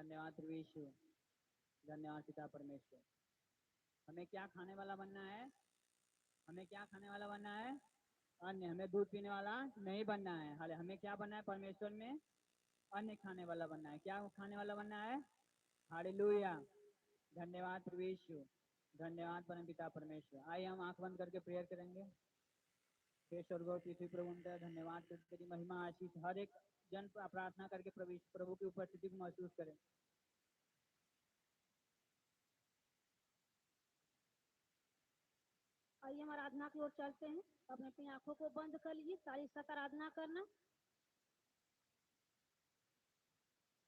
धन्यवाद प्रभु यीशु, धन्यवाद पिता परमेश्वर। हमें क्या खाने वाला बनना है? हमें क्या खाने वाला बनना है? अन्य। हमें दूध पीने वाला नहीं बनना है। हाले हमें क्या बनना है? परमेश्वर में अन्य खाने वाला बनना है। क्या खाने वाला बनना है? हालेलुया, धन्यवाद प्रभु यीशु, धन्यवाद परम पिता परमेश्वर। आइए हम आंख बंद करके प्रेयर करेंगे। हे स्वर्ग और पृथ्वी प्रभु उनका धन्यवाद, तेरी महिमा आशीष हर एक जन प्रार्थना करके प्रभु की उपस्थिति को महसूस करें। आइए हम आराधना की ओर चलते हैं। अपने अपनी आंखों को बंद कर लीजिए, सारी साथ आराधना करना।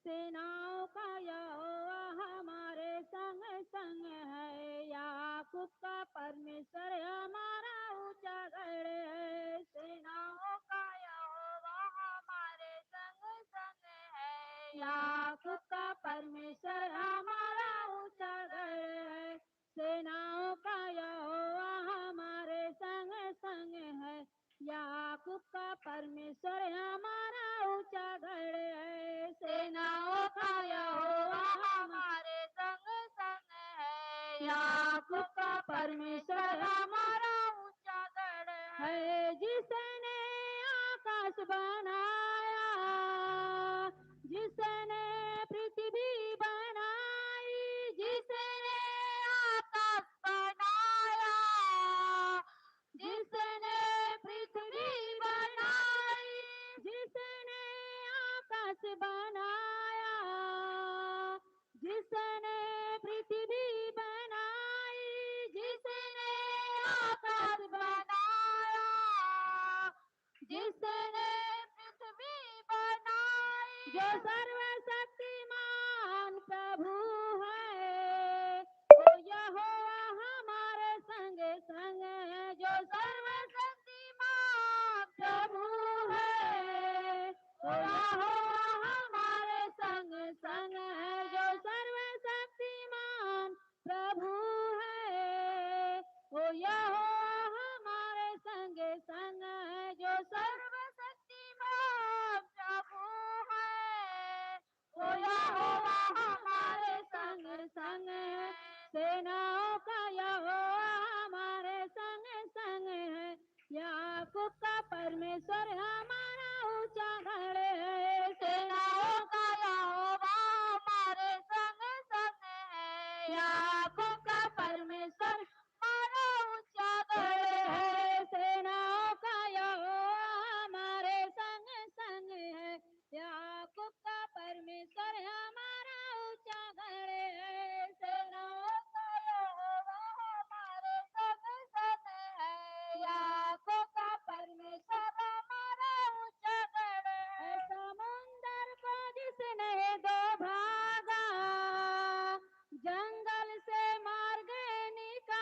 सेनाओं का यहोवा हमारे संग संग है, याकूब का परमेश्वर हमारा ऊंचा गढ़ है। सेनाओं का यहोवा हमारे संग संग है, याकूब का परमेश्वर हमारा ऊंचा गढ़ है। सेनाओं का यहोवा हमारे संग संग है, याकूब का परमेश्वर हमारा ऊंचा गढ़ है। सेनाओं का यहोवा हमारे संग संग है, याकूब का परमेश्वर हमारा ऊंचा गढ़ है। जिसने आकाश बनाया, जिसने पृथ्वी बनाई, जिसने आकाश बनाया, जिसने पृथ्वी बनाई, जिसने आकाश बनाया, जिसने पृथ्वी बनाई, जिसने आकाश बनाया, जिसने पृथ्वी बनाई, जो सर्वशक्तिमान प्रभु है, तो यहोवा हमारे संग संग है। जो सर्वशक्तिमान प्रभु है, तो यहोवा हमारे संग संग है। जो सर्वशक्तिमान प्रभु है, तो यहोवा हमारे संग संग है। जो सर्वशक्तिमान प्रभु है, तो यहोवा हमारे संग संग है। सेनाओं का यहोवा हमारे संग संग है, याकूब का परमेश्वर हमारा ऊंचा गढ़ है। सेनाओं का यहोवा हमारे संग संग है, याकूब का परमेश्वर हमारा ऊंचा गढ़ है। सेनाओं का यहोवा हमारे संग संग है, याकूब का परमेश्वर हमारा ऊंचा गढ़ है। सेनाओं का यहोवा हमारे संग संग है, याकूब का परमेश्वर हमारा ऊंचा गढ़ है। समुंदर को जिसने दो भागा, जंगल से मार्ग निकाला,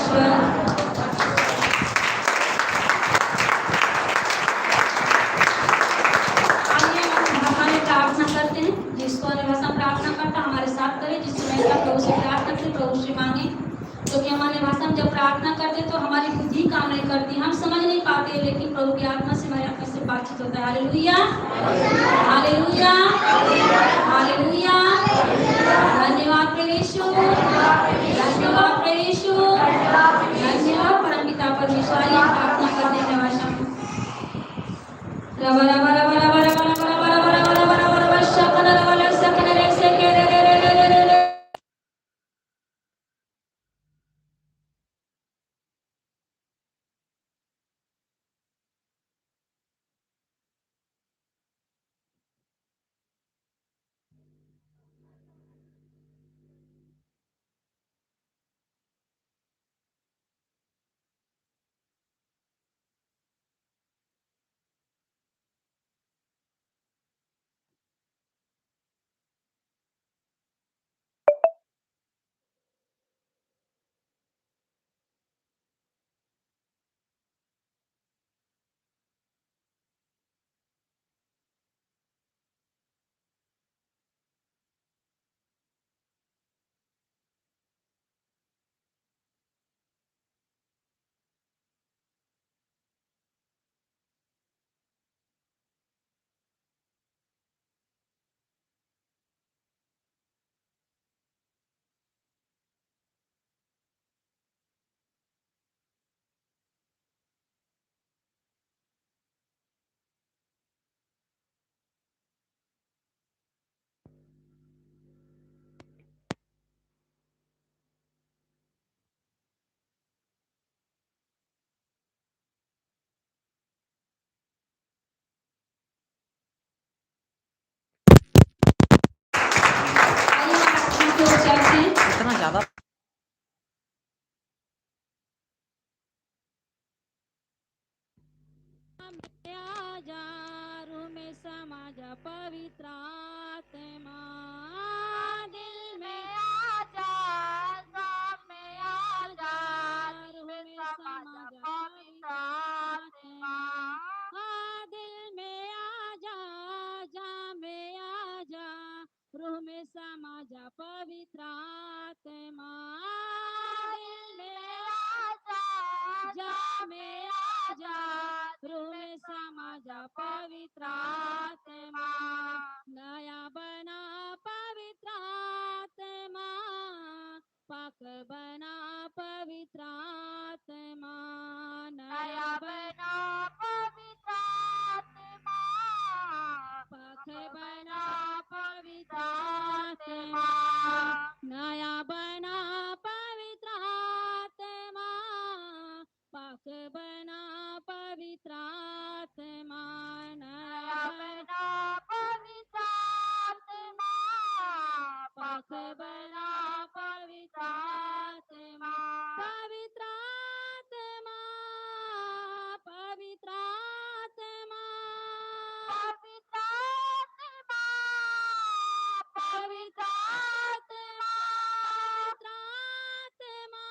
शाश्वत। आइए हम भाषा में प्रार्थना करते हैं। जिसको अन्य भाषा प्रार्थना करता हमारे साथ करे, जिसको नहीं आता प्रभु से प्रार्थना करे, प्रभु से मांगे। क्योंकि हमारे भाषा में जब प्रार्थना करते तो हमारी बुद्धि काम नहीं करती, हम समझ नहीं पाते, लेकिन प्रभु की आत्मा से हमारी आत्मा से बातचीत होता है। Hallelujah, hallelujah, hallelujah. धन्यवाद प्रभु यीशु, धन्यवाद प्रभु यीशु, धन्यवाद परमपिता परमेश्वर। आइए प्रार्थना करते हैं भाषा में। रबा रबा रबा रबा रबा रबा रबा रबा रबा रबा रबा शकन रबा सकन रे से के रे रे रे रे रे रे। इतना ज्यादा आजा रूह में समा जा पवित्र आत्मा, दिल में आजा, सब में आजा, रूह में समा जा पवित्र आत्मा, दिल में आजा, जा में आजा, रूह में समा जा पवित्र आत्मा, दिल में आजा, जा में आजा, रूह में समा जा पवित्र आत्मा, नया बना पवित्र आत्मा, पाक बना पवित्र आत्मा, नया बना पवित्र आत्मा, पाक बना पवित्र आत्मा, नया बना पवित्र आत्मा, पाक बना पवित्र आत्मा, नया बना पवित्र आत्मा, पाक बना पवित्र आत्मा, पवित्र आत्मा, पवित्र आत्मा, पवित्र आत्मा, पवित्र आत्मा,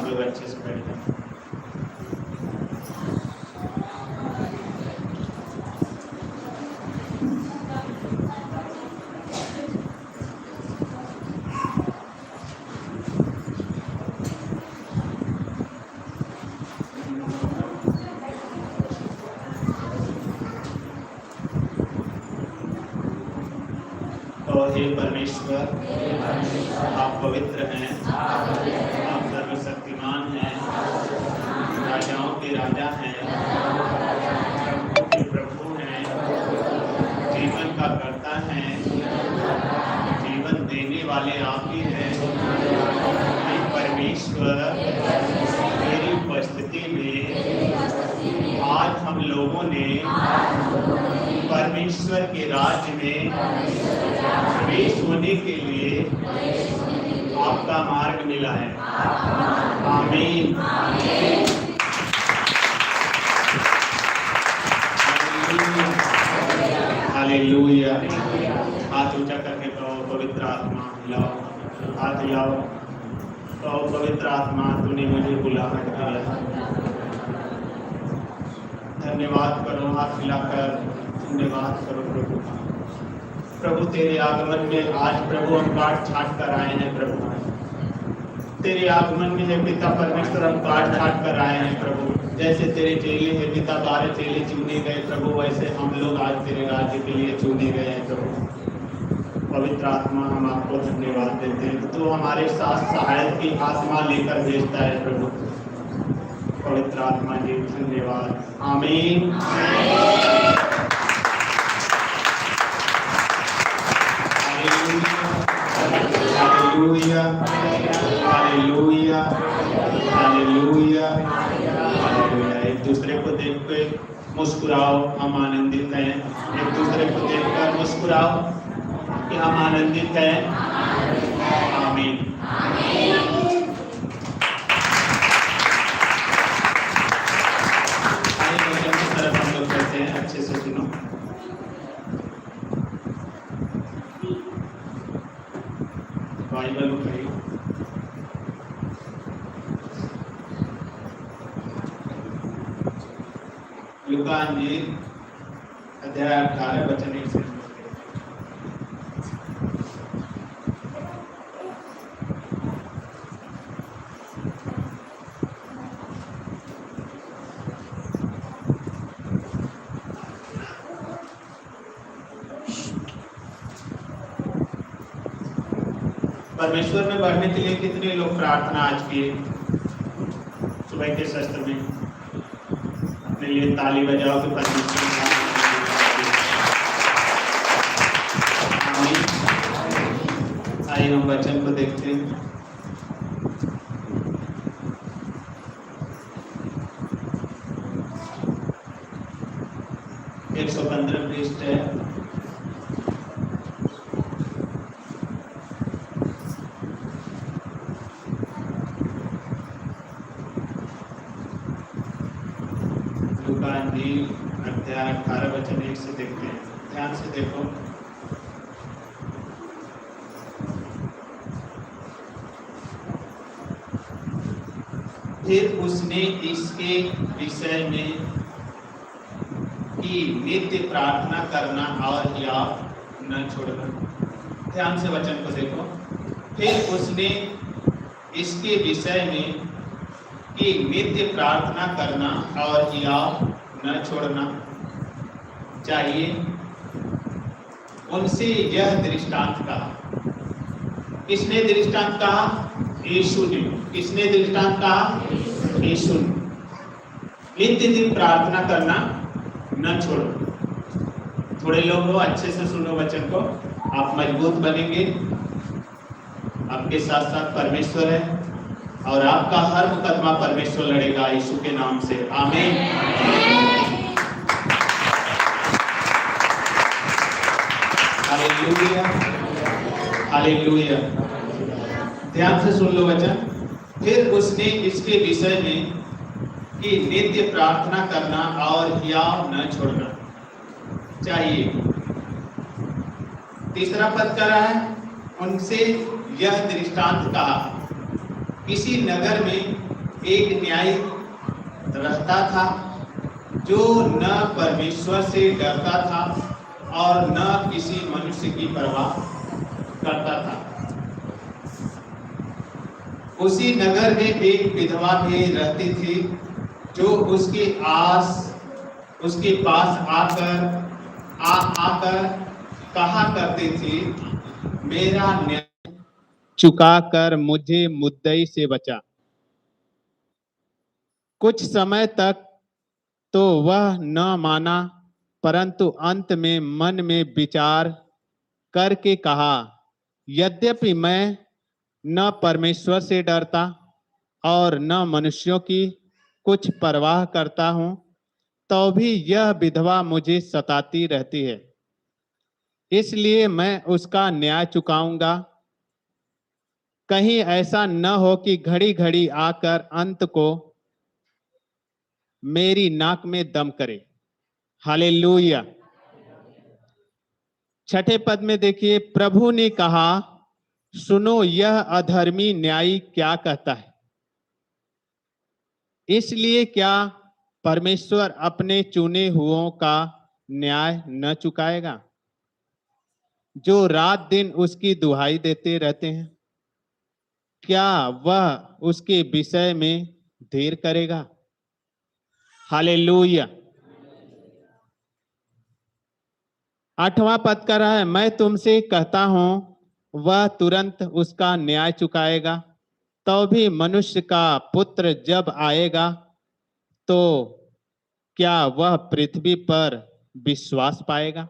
आप लोग अच्छे से बैठ जाए। और हे परमेश्वर, आप पवित्र हैं, आप सर्वशक्तिमान हैं, राजाओं के राजा हैं, प्रभु के प्रभु हैं, जीवन का कर्ता हैं, जीवन देने वाले आप ही हैं। हे परमेश्वर, मेरी उपस्थिति में आज हम लोगों ने परमेश्वर के राज्य में प्रवेश होने के लिए आपका मार्ग मिला है। आमीन। हालेलुया। हाथ ऊंचा करके कहो, पवित्र आत्मा हिलाओ, हाथ हिलाओ। कहो, पवित्र आत्मा तूने मुझे बुलाहट दिया। धन्यवाद करो, हाथ हिलाकर धन्यवाद करो प्रभु। प्रभु तेरे आगमन में आज प्रभु हम काट छाट कर आए हैं। प्रभु तेरे आगमन में है पिता परमेश्वर, हम काट छाट कर आए हैं। प्रभु जैसे तेरे चेले हैं पिता, 12 चेले चुने गए प्रभु, वैसे हम लोग आज तेरे राज्य के लिए चुने गए हैं। प्रभु पवित्र आत्मा, हम आपको धन्यवाद देते हैं। तू हमारे साथ सहायक की आत्मा लेकर भेजता है प्रभु। पवित्र आत्मा जी धन्यवाद। आमीन। Hallelujah, hallelujah, hallelujah, hallelujah. एक दूसरे को देख के मुस्कुराओ, हम आनंदित हैं। एक दूसरे को देखकर मुस्कुराओ कि हम आनंदित हैं। आमीन। हम लोग कहते हैं, अच्छे से सुनो। बाइबल उठाइए। लूका इंजील अध्याय 18 वचन 1 से। परमेश्वर में बढ़ने के लिए कितने लोग प्रार्थना आज किए? सुबह के शस्त्र में अपने लिए ताली बजाओ कि परमेश्वर। आइए हम वचन को देखते हैं। एक 115 पृष्ठ है। अध्याय 18 वचन 1 से देखते हैं। ध्यान से देखो। फिर उसने इसके विषय में कि नित्य प्रार्थना करना और याद न छोड़ना। ध्यान से वचन को देखो। फिर उसने इसके विषय में कि नित्य प्रार्थना करना और याद न छोड़ना चाहिए, उनसे यह दृष्टांत कहा। किसने दृष्टांत कहा? यीशु ने। किसने दृष्टांत कहा? यीशु ने। नित्य दिन प्रार्थना करना न छोड़ो। थोड़े लोग हो, अच्छे से सुनो वचन को, आप मजबूत बनेंगे। आपके साथ साथ परमेश्वर है और आपका हर मुकदमा परमेश्वर लड़ेगा यीशु के नाम से। आमीन। Hallelujah, hallelujah. ध्यान से सुन लो वचन। फिर उसने इसके विषय में कि नित्य प्रार्थना करना और हियाव न छोड़ना चाहिए। तीसरा पद कर रहा है, उनसे यह दृष्टांत कहा। किसी नगर में एक न्यायी रहता था जो न परमेश्वर से डरता था और न किसी मनुष्य की परवाह करता था। उसी नगर में एक विधवा भी रहती थी जो उसके पास आकर कहा करती थी, मेरा न्याय चुकाकर मुझे मुद्दई से बचा। कुछ समय तक तो वह न माना, परंतु अंत में मन में विचार करके कहा, यद्यपि मैं न परमेश्वर से डरता और न मनुष्यों की कुछ परवाह करता हूं, तो भी यह विधवा मुझे सताती रहती है, इसलिए मैं उसका न्याय चुकाऊंगा। कहीं ऐसा न हो कि घड़ी घड़ी आकर अंत को मेरी नाक में दम करे। हालेलुया। छठे पद में देखिए, प्रभु ने कहा, सुनो यह अधर्मी न्यायी क्या कहता है। इसलिए क्या परमेश्वर अपने चुने हुओं का न्याय न चुकाएगा, जो रात दिन उसकी दुहाई देते रहते हैं? क्या वह उसके विषय में देर करेगा? हालेलुया। 8वां पद कह रहा है, मैं तुमसे कहता हूं वह तुरंत उसका न्याय चुकाएगा। तो भी मनुष्य का पुत्र जब आएगा तो क्या वह पृथ्वी पर विश्वास पाएगा?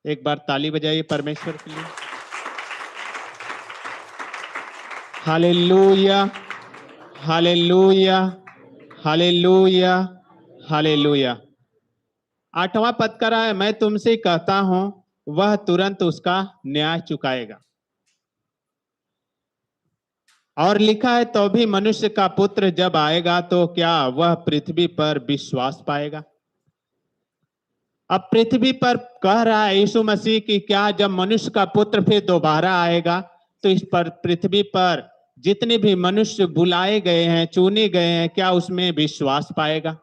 एक बार ताली बजाइए परमेश्वर के लिए। Hallelujah, hallelujah, hallelujah, hallelujah. 8वां पद कह रहा है, मैं तुमसे कहता हूं वह तुरंत उसका न्याय चुकाएगा। और लिखा है, तो भी मनुष्य का पुत्र जब आएगा तो क्या वह पृथ्वी पर विश्वास पाएगा? अब पृथ्वी पर कह रहा है यीशु मसीह की, क्या जब मनुष्य का पुत्र फिर दोबारा आएगा तो इस पर पृथ्वी पर जितने भी मनुष्य बुलाए गए हैं, चुने गए हैं, क्या उसमें विश्वास पाएगा?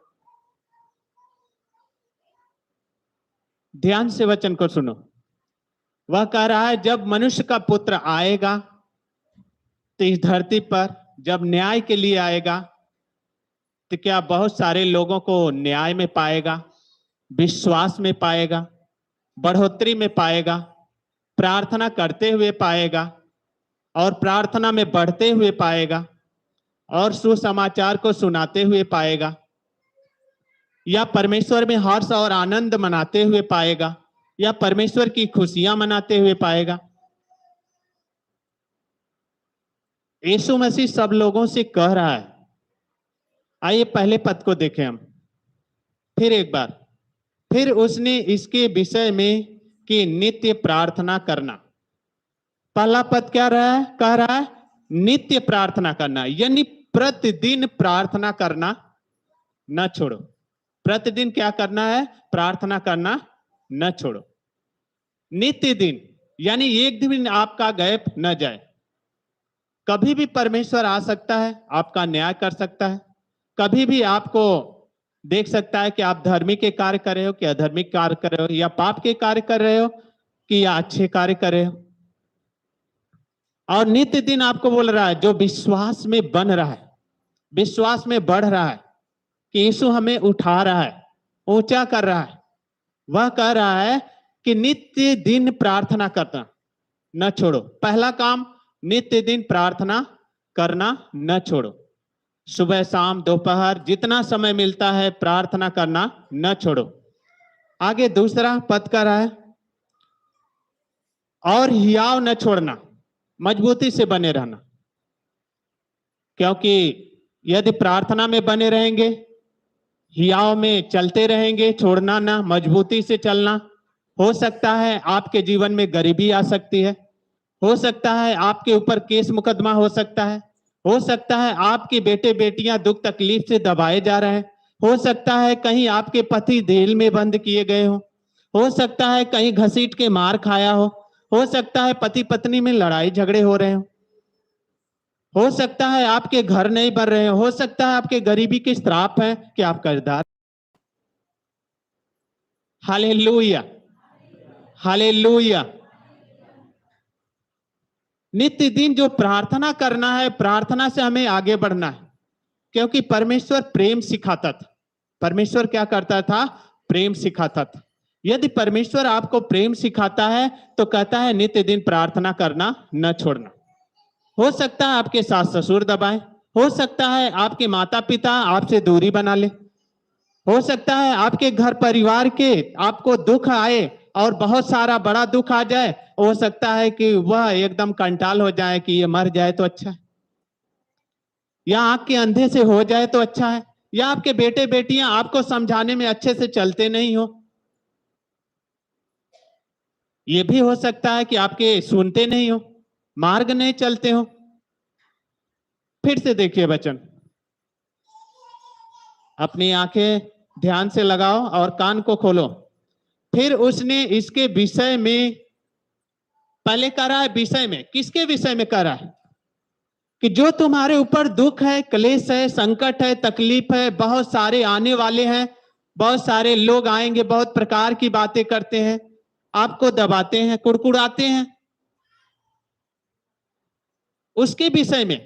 ध्यान से वचन को सुनो। वह कह रहा है जब मनुष्य का पुत्र आएगा तो इस धरती पर जब न्याय के लिए आएगा तो क्या बहुत सारे लोगों को न्याय में पाएगा, विश्वास में पाएगा, बढ़ोतरी में पाएगा, प्रार्थना करते हुए पाएगा और प्रार्थना में बढ़ते हुए पाएगा और सुसमाचार को सुनाते हुए पाएगा, या परमेश्वर में हर्ष और आनंद मनाते हुए पाएगा, या परमेश्वर की खुशियां मनाते हुए पाएगा? यीशु मसीह सब लोगों से कह रहा है। आइए पहले पद को देखें हम फिर एक बार। फिर उसने इसके विषय में कि नित्य प्रार्थना करना। पहला पद क्या रहा है? कह रहा है नित्य प्रार्थना करना, यानी प्रतिदिन प्रार्थना करना न छोड़ो। प्रतिदिन क्या करना है? प्रार्थना करना न छोड़ो। नित्य दिन, यानी एक दिन आपका गैप न जाए। कभी भी परमेश्वर आ सकता है, आपका न्याय कर सकता है। कभी भी आपको देख सकता है कि आप धार्मिक के कार्य कर रहे हो कि अधार्मिक कार्य कर रहे हो, या पाप के कार्य कर रहे हो कि या अच्छे कार्य कर रहे हो। और नित्य दिन आपको बोल रहा है, जो विश्वास में बन रहा है, विश्वास में बढ़ रहा है कि यीशु हमें उठा रहा है, ऊंचा कर रहा है, वह कह रहा है कि नित्य दिन प्रार्थना करना न छोड़ो। पहला काम, नित्य दिन प्रार्थना करना न छोड़ो। सुबह शाम दोपहर जितना समय मिलता है प्रार्थना करना न छोड़ो। आगे दूसरा पद कर रहा है, और हियाव न छोड़ना, मजबूती से बने रहना। क्योंकि यदि प्रार्थना में बने रहेंगे, हियाव में चलते रहेंगे, छोड़ना ना, मजबूती से चलना, हो सकता है आपके जीवन में गरीबी आ सकती है, हो सकता है आपके ऊपर केस मुकदमा हो सकता है, हो सकता है आपके बेटे बेटियां दुख तकलीफ से दबाए जा रहे हैं, हो सकता है कहीं आपके पति जेल में बंद किए गए हो सकता है कहीं घसीट के मार खाया हो सकता है पति पत्नी में लड़ाई झगड़े हो रहे हो। हो सकता है आपके घर नहीं बन रहे, हो सकता है आपके गरीबी के श्राप है कि आप कर्जदार। Hallelujah, hallelujah. नित्य दिन जो प्रार्थना करना है, प्रार्थना से हमें आगे बढ़ना है, क्योंकि परमेश्वर प्रेम सिखाता था। परमेश्वर क्या करता था? प्रेम सिखाता था। यदि परमेश्वर आपको प्रेम सिखाता है तो कहता है नित्य दिन प्रार्थना करना न छोड़ना। हो सकता है आपके सास ससुर दबाए, हो सकता है आपके माता पिता आपसे दूरी बना ले, हो सकता है आपके घर परिवार के आपको दुख आए और बहुत सारा बड़ा दुख आ जाए। हो सकता है कि वह एकदम कंटाल हो जाए कि ये मर जाए तो अच्छा है, या आंख के अंधे से हो जाए तो अच्छा है, या आपके बेटे बेटियां आपको समझाने में अच्छे से चलते नहीं हो। यह भी हो सकता है कि आपके सुनते नहीं हो, मार्ग नहीं चलते हो। फिर से देखिए वचन, अपनी आंखें ध्यान से लगाओ और कान को खोलो। फिर उसने इसके विषय में, पहले कह रहा है विषय में, किसके विषय में कह रहा है? कि जो तुम्हारे ऊपर दुख है, क्लेश है, संकट है, तकलीफ है, बहुत सारे आने वाले हैं, बहुत सारे लोग आएंगे, बहुत प्रकार की बातें करते हैं, आपको दबाते हैं, कुड़कुड़ाते हैं, उसके विषय में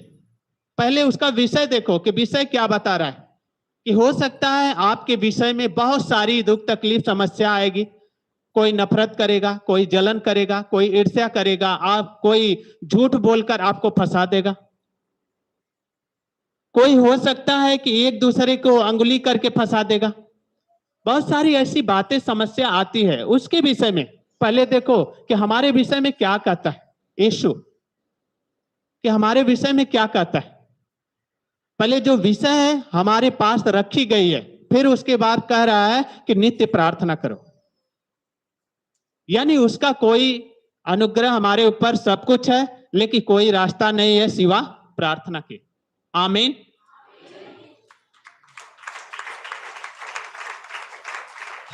पहले उसका विषय देखो कि विषय क्या बता रहा है। कि हो सकता है आपके विषय में बहुत सारी दुख तकलीफ समस्या आएगी। कोई नफरत करेगा, कोई जलन करेगा, कोई ईर्ष्या करेगा, आप कोई झूठ बोलकर आपको फंसा देगा, कोई हो सकता है कि एक दूसरे को अंगुली करके फंसा देगा। बहुत सारी ऐसी बातें समस्या आती है। उसके विषय में पहले देखो कि हमारे विषय में क्या कहता है यीशु, कि हमारे विषय में क्या कहता है। पहले जो विषय है हमारे पास रखी गई है, फिर उसके बाद कह रहा है कि नित्य प्रार्थना करो। यानी उसका कोई अनुग्रह हमारे ऊपर सब कुछ है, लेकिन कोई रास्ता नहीं है सिवा प्रार्थना के। आमीन।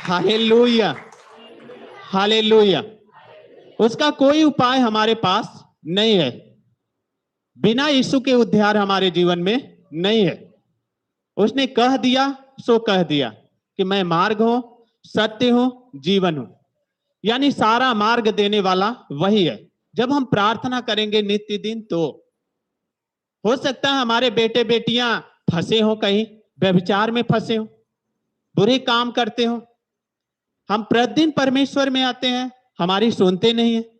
Hallelujah, hallelujah. उसका कोई उपाय हमारे पास नहीं है। बिना यीशु के उद्धार हमारे जीवन में नहीं है। उसने कह दिया सो कह दिया कि मैं मार्ग हूं, सत्य हूं, जीवन हूं। यानी सारा मार्ग देने वाला वही है। जब हम प्रार्थना करेंगे नित्य दिन, तो हो सकता है हमारे बेटे बेटियां फंसे हो, कहीं व्यभिचार में फंसे हो, बुरे काम करते हो। हम प्रतिदिन परमेश्वर में आते हैं, हमारी सुनते नहीं है।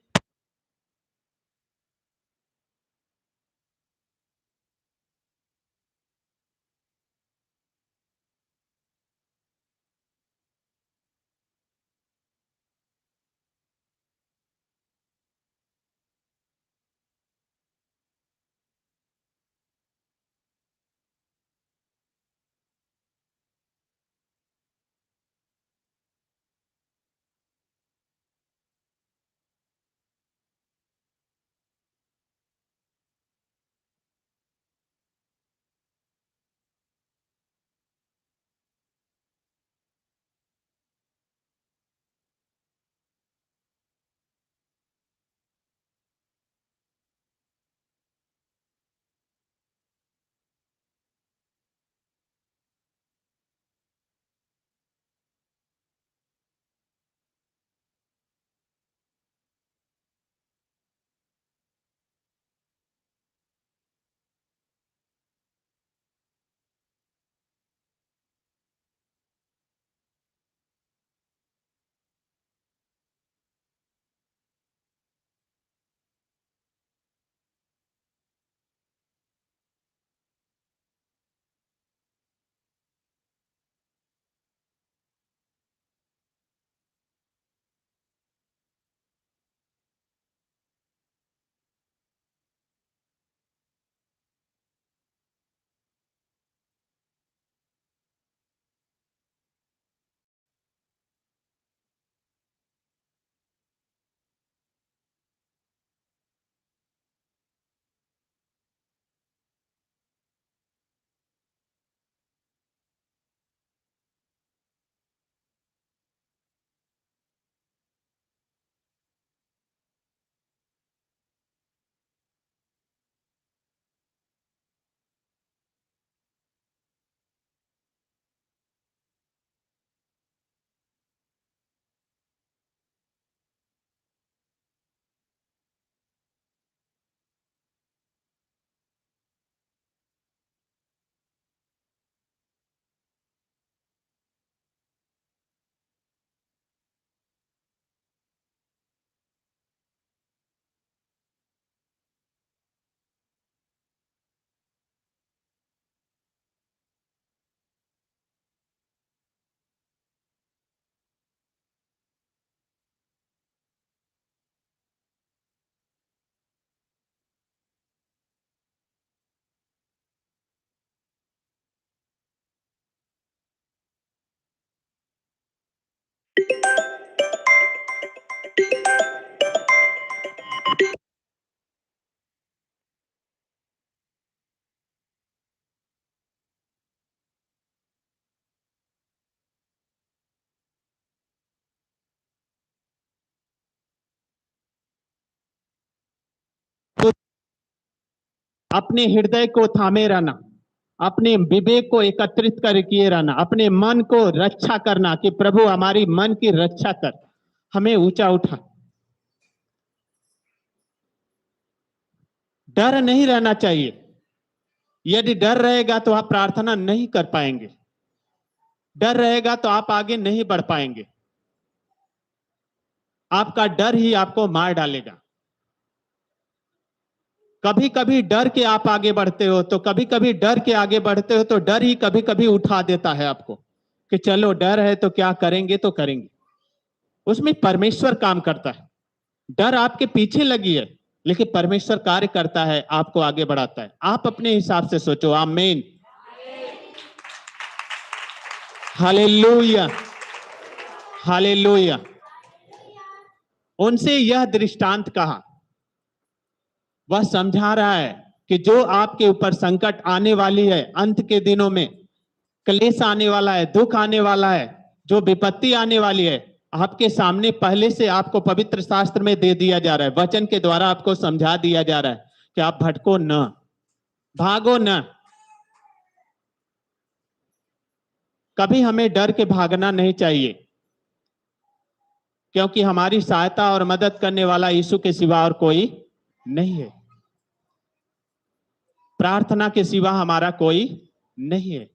अपने हृदय को थामे रहना, अपने विवेक को एकत्रित कर किए रहना, अपने मन को रक्षा करना कि प्रभु हमारी मन की रक्षा कर, हमें ऊंचा उठा। डर नहीं रहना चाहिए। यदि डर रहेगा तो आप प्रार्थना नहीं कर पाएंगे, डर रहेगा तो आप आगे नहीं बढ़ पाएंगे। आपका डर ही आपको मार डालेगा। कभी कभी डर के आप आगे बढ़ते हो, तो कभी कभी डर के आगे बढ़ते हो तो डर ही कभी कभी उठा देता है आपको कि चलो डर है तो क्या करेंगे तो करेंगे। उसमें परमेश्वर काम करता है। डर आपके पीछे लगी है, लेकिन परमेश्वर कार्य करता है, आपको आगे बढ़ाता है। आप अपने हिसाब से सोचो। आमीन, हालेलुया, हालेलुया। उनसे यह दृष्टांत कहा। वह समझा रहा है कि जो आपके ऊपर संकट आने वाली है, अंत के दिनों में क्लेश आने वाला है, दुख आने वाला है, जो विपत्ति आने वाली है, आपके सामने पहले से आपको पवित्र शास्त्र में दे दिया जा रहा है। वचन के द्वारा आपको समझा दिया जा रहा है कि आप भटको न, भागो न। कभी हमें डर के भागना नहीं चाहिए, क्योंकि हमारी सहायता और मदद करने वाला यीशु के सिवा और कोई नहीं है। प्रार्थना के सिवा हमारा कोई नहीं है।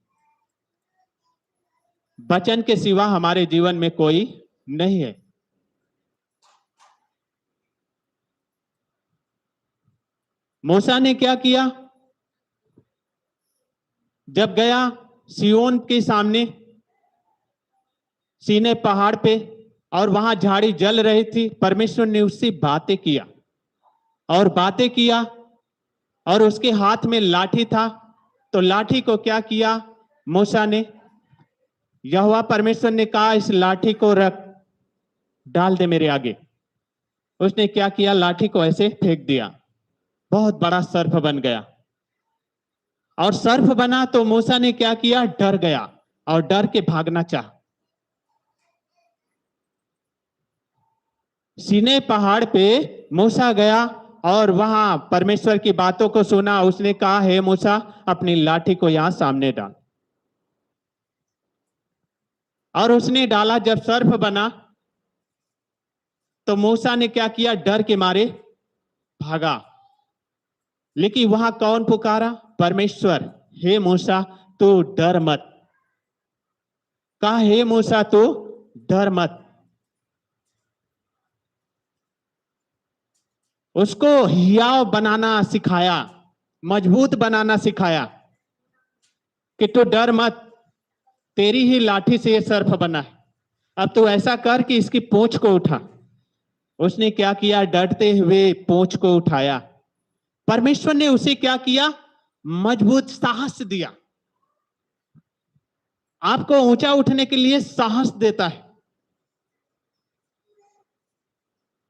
वचन के सिवा हमारे जीवन में कोई नहीं है। मूसा ने क्या किया? जब गया सिय्योन के सामने, सीनै पहाड़ पे, और वहां झाड़ी जल रही थी, परमेश्वर ने उससे बातें किया और बातें किया, और उसके हाथ में लाठी था। तो लाठी को क्या किया मूसा ने? यहोवा परमेश्वर ने कहा इस लाठी को रख, डाल दे मेरे आगे। उसने क्या किया? लाठी को ऐसे फेंक दिया, बहुत बड़ा सर्प बन गया। और सर्प बना तो मूसा ने क्या किया? डर गया और डर के भागना चाहा। सीनै पहाड़ पे मूसा गया और वहां परमेश्वर की बातों को सुना। उसने कहा हे मूसा, अपनी लाठी को यहां सामने डाल। और उसने डाला। जब सर्प बना तो मूसा ने क्या किया? डर के मारे भागा। लेकिन वहां कौन पुकारा? परमेश्वर, हे मूसा तू डर मत। कहा हे मूसा तू डर मत। उसको हियाव बनाना सिखाया, मजबूत बनाना सिखाया कि तू डर मत, तेरी ही लाठी से ये सर्प बना है। अब तू ऐसा कर कि इसकी पूंछ को उठा। उसने क्या किया? डरते हुए पूंछ को उठाया। परमेश्वर ने उसे क्या किया? मजबूत साहस दिया। आपको ऊंचा उठने के लिए साहस देता है।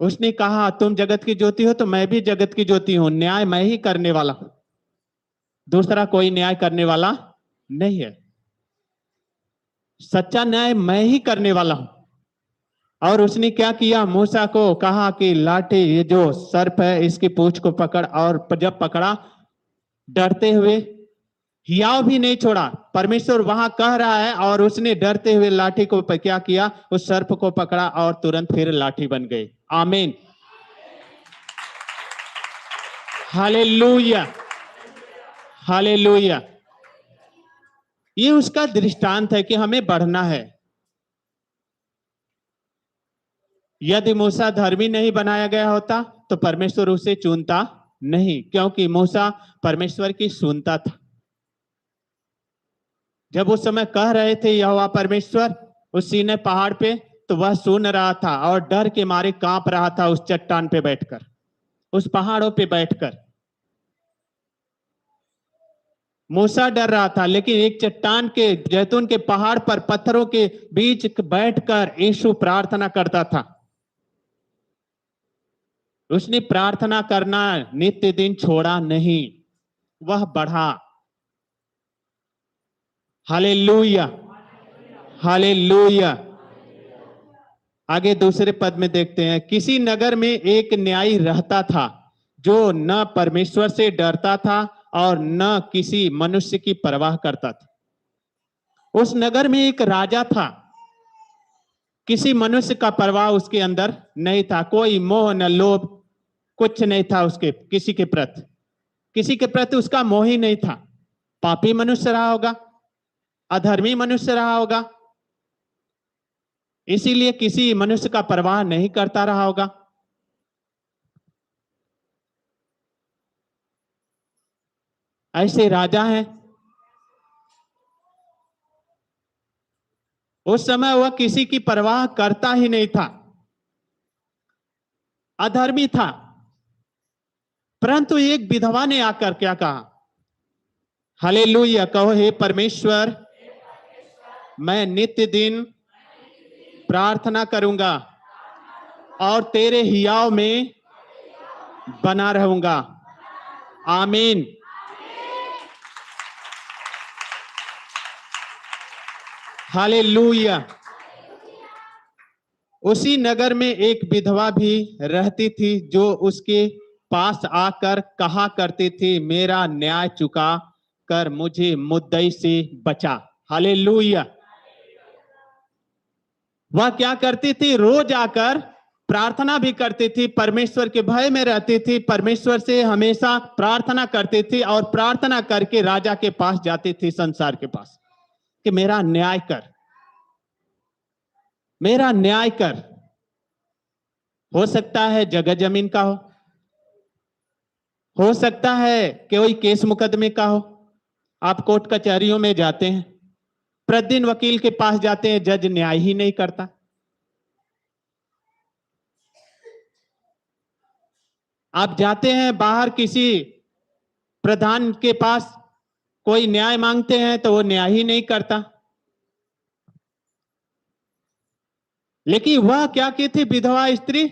उसने कहा तुम जगत की ज्योति हो तो मैं भी जगत की ज्योति हूं, न्याय मैं ही करने वाला हूं, दूसरा कोई न्याय करने वाला नहीं है। सच्चा न्याय मैं ही करने वाला हूं। और उसने क्या किया? मूसा को कहा कि लाठी, ये जो सर्प है, इसकी पूंछ को पकड़। और जब पकड़ा, डरते हुए, हियाव भी नहीं छोड़ा। परमेश्वर वहां कह रहा है और उसने डरते हुए लाठी को क्या किया? उस सर्प को पकड़ा और तुरंत फिर लाठी बन गई। आमीन, हालेलुया, हालेलुया। ये उसका दृष्टांत है कि हमें बढ़ना है। यदि मूसा धर्मी नहीं बनाया गया होता तो परमेश्वर उसे चुनता नहीं, क्योंकि मूसा परमेश्वर की सुनता था। जब उस समय कह रहे थे यहोवा परमेश्वर उस सीनै पहाड़ पे, तो वह सुन रहा था और डर के मारे कांप रहा था। उस चट्टान पे बैठकर, उस पहाड़ों पे बैठकर मूसा डर रहा था, लेकिन एक चट्टान के, जैतून के पहाड़ पर पत्थरों के बीच बैठकर यीशु प्रार्थना करता था। उसने प्रार्थना करना नित्य दिन छोड़ा नहीं, वह बढ़ा। Hallelujah, hallelujah. आगे दूसरे पद में देखते हैं, किसी नगर में एक न्यायी रहता था जो न परमेश्वर से डरता था और न किसी मनुष्य की परवाह करता था। उस नगर में एक राजा था, किसी मनुष्य का परवाह उसके अंदर नहीं था, कोई मोह न लोभ कुछ नहीं था उसके, किसी के प्रति उसका मोह ही नहीं था। पापी मनुष्य रहा होगा, अधर्मी मनुष्य रहा होगा, इसीलिए किसी मनुष्य का परवाह नहीं करता रहा होगा। ऐसे राजा हैं। उस समय वह किसी की परवाह करता ही नहीं था, अधर्मी था। परंतु एक विधवा ने आकर क्या कहा? हालेलुया, कहो हे परमेश्वर, मैं नित्य दिन प्रार्थना करूंगा और तेरे हियाव में बना रहूंगा। आमीन। हालेलुया। उसी नगर में एक विधवा भी रहती थी जो उसके पास आकर कहा करती थी, मेरा न्याय चुका कर मुझे मुद्दई से बचा। हालेलुया। वह क्या करती थी? रोज आकर प्रार्थना भी करती थी, परमेश्वर के भय में रहती थी, परमेश्वर से हमेशा प्रार्थना करती थी और प्रार्थना करके राजा के पास जाती थी, संसार के पास, कि मेरा न्याय कर, मेरा न्याय कर। हो सकता है जगह जमीन का हो सकता है कोई केस मुकदमे का हो। आप कोर्ट कचहरियों में जाते हैं, प्रतिदिन वकील के पास जाते हैं, जज न्याय ही नहीं करता। आप जाते हैं बाहर किसी प्रधान के पास, कोई न्याय मांगते हैं तो वो न्याय ही नहीं करता। लेकिन वह क्या की थी? विधवा स्त्री,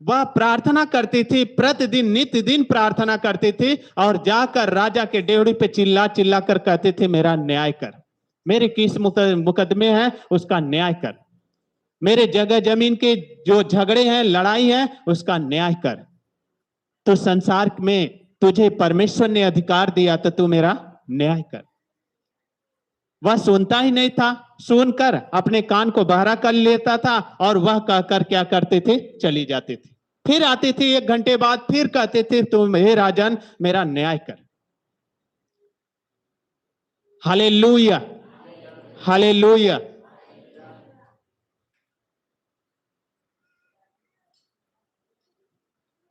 वह प्रार्थना करती थी, प्रतिदिन नित्य दिन प्रार्थना करती थी और जाकर राजा के डेवढ़ी पे चिल्ला चिल्ला कर कहते थे, मेरा न्याय कर, मेरे किस मुकदमे हैं उसका न्याय कर, मेरे जगह जमीन के जो झगड़े हैं, लड़ाई है, उसका न्याय कर। तो संसार में तुझे परमेश्वर ने अधिकार दिया तो तू मेरा न्याय कर। वह सुनता ही नहीं था, सुनकर अपने कान को बहरा कर लेता था और वह कहकर क्या करते थे? चली जाती थी। फिर आती थी 1 घंटे बाद, फिर कहते थे, तुम हे राजन मेरा न्याय कर। Hallelujah, hallelujah.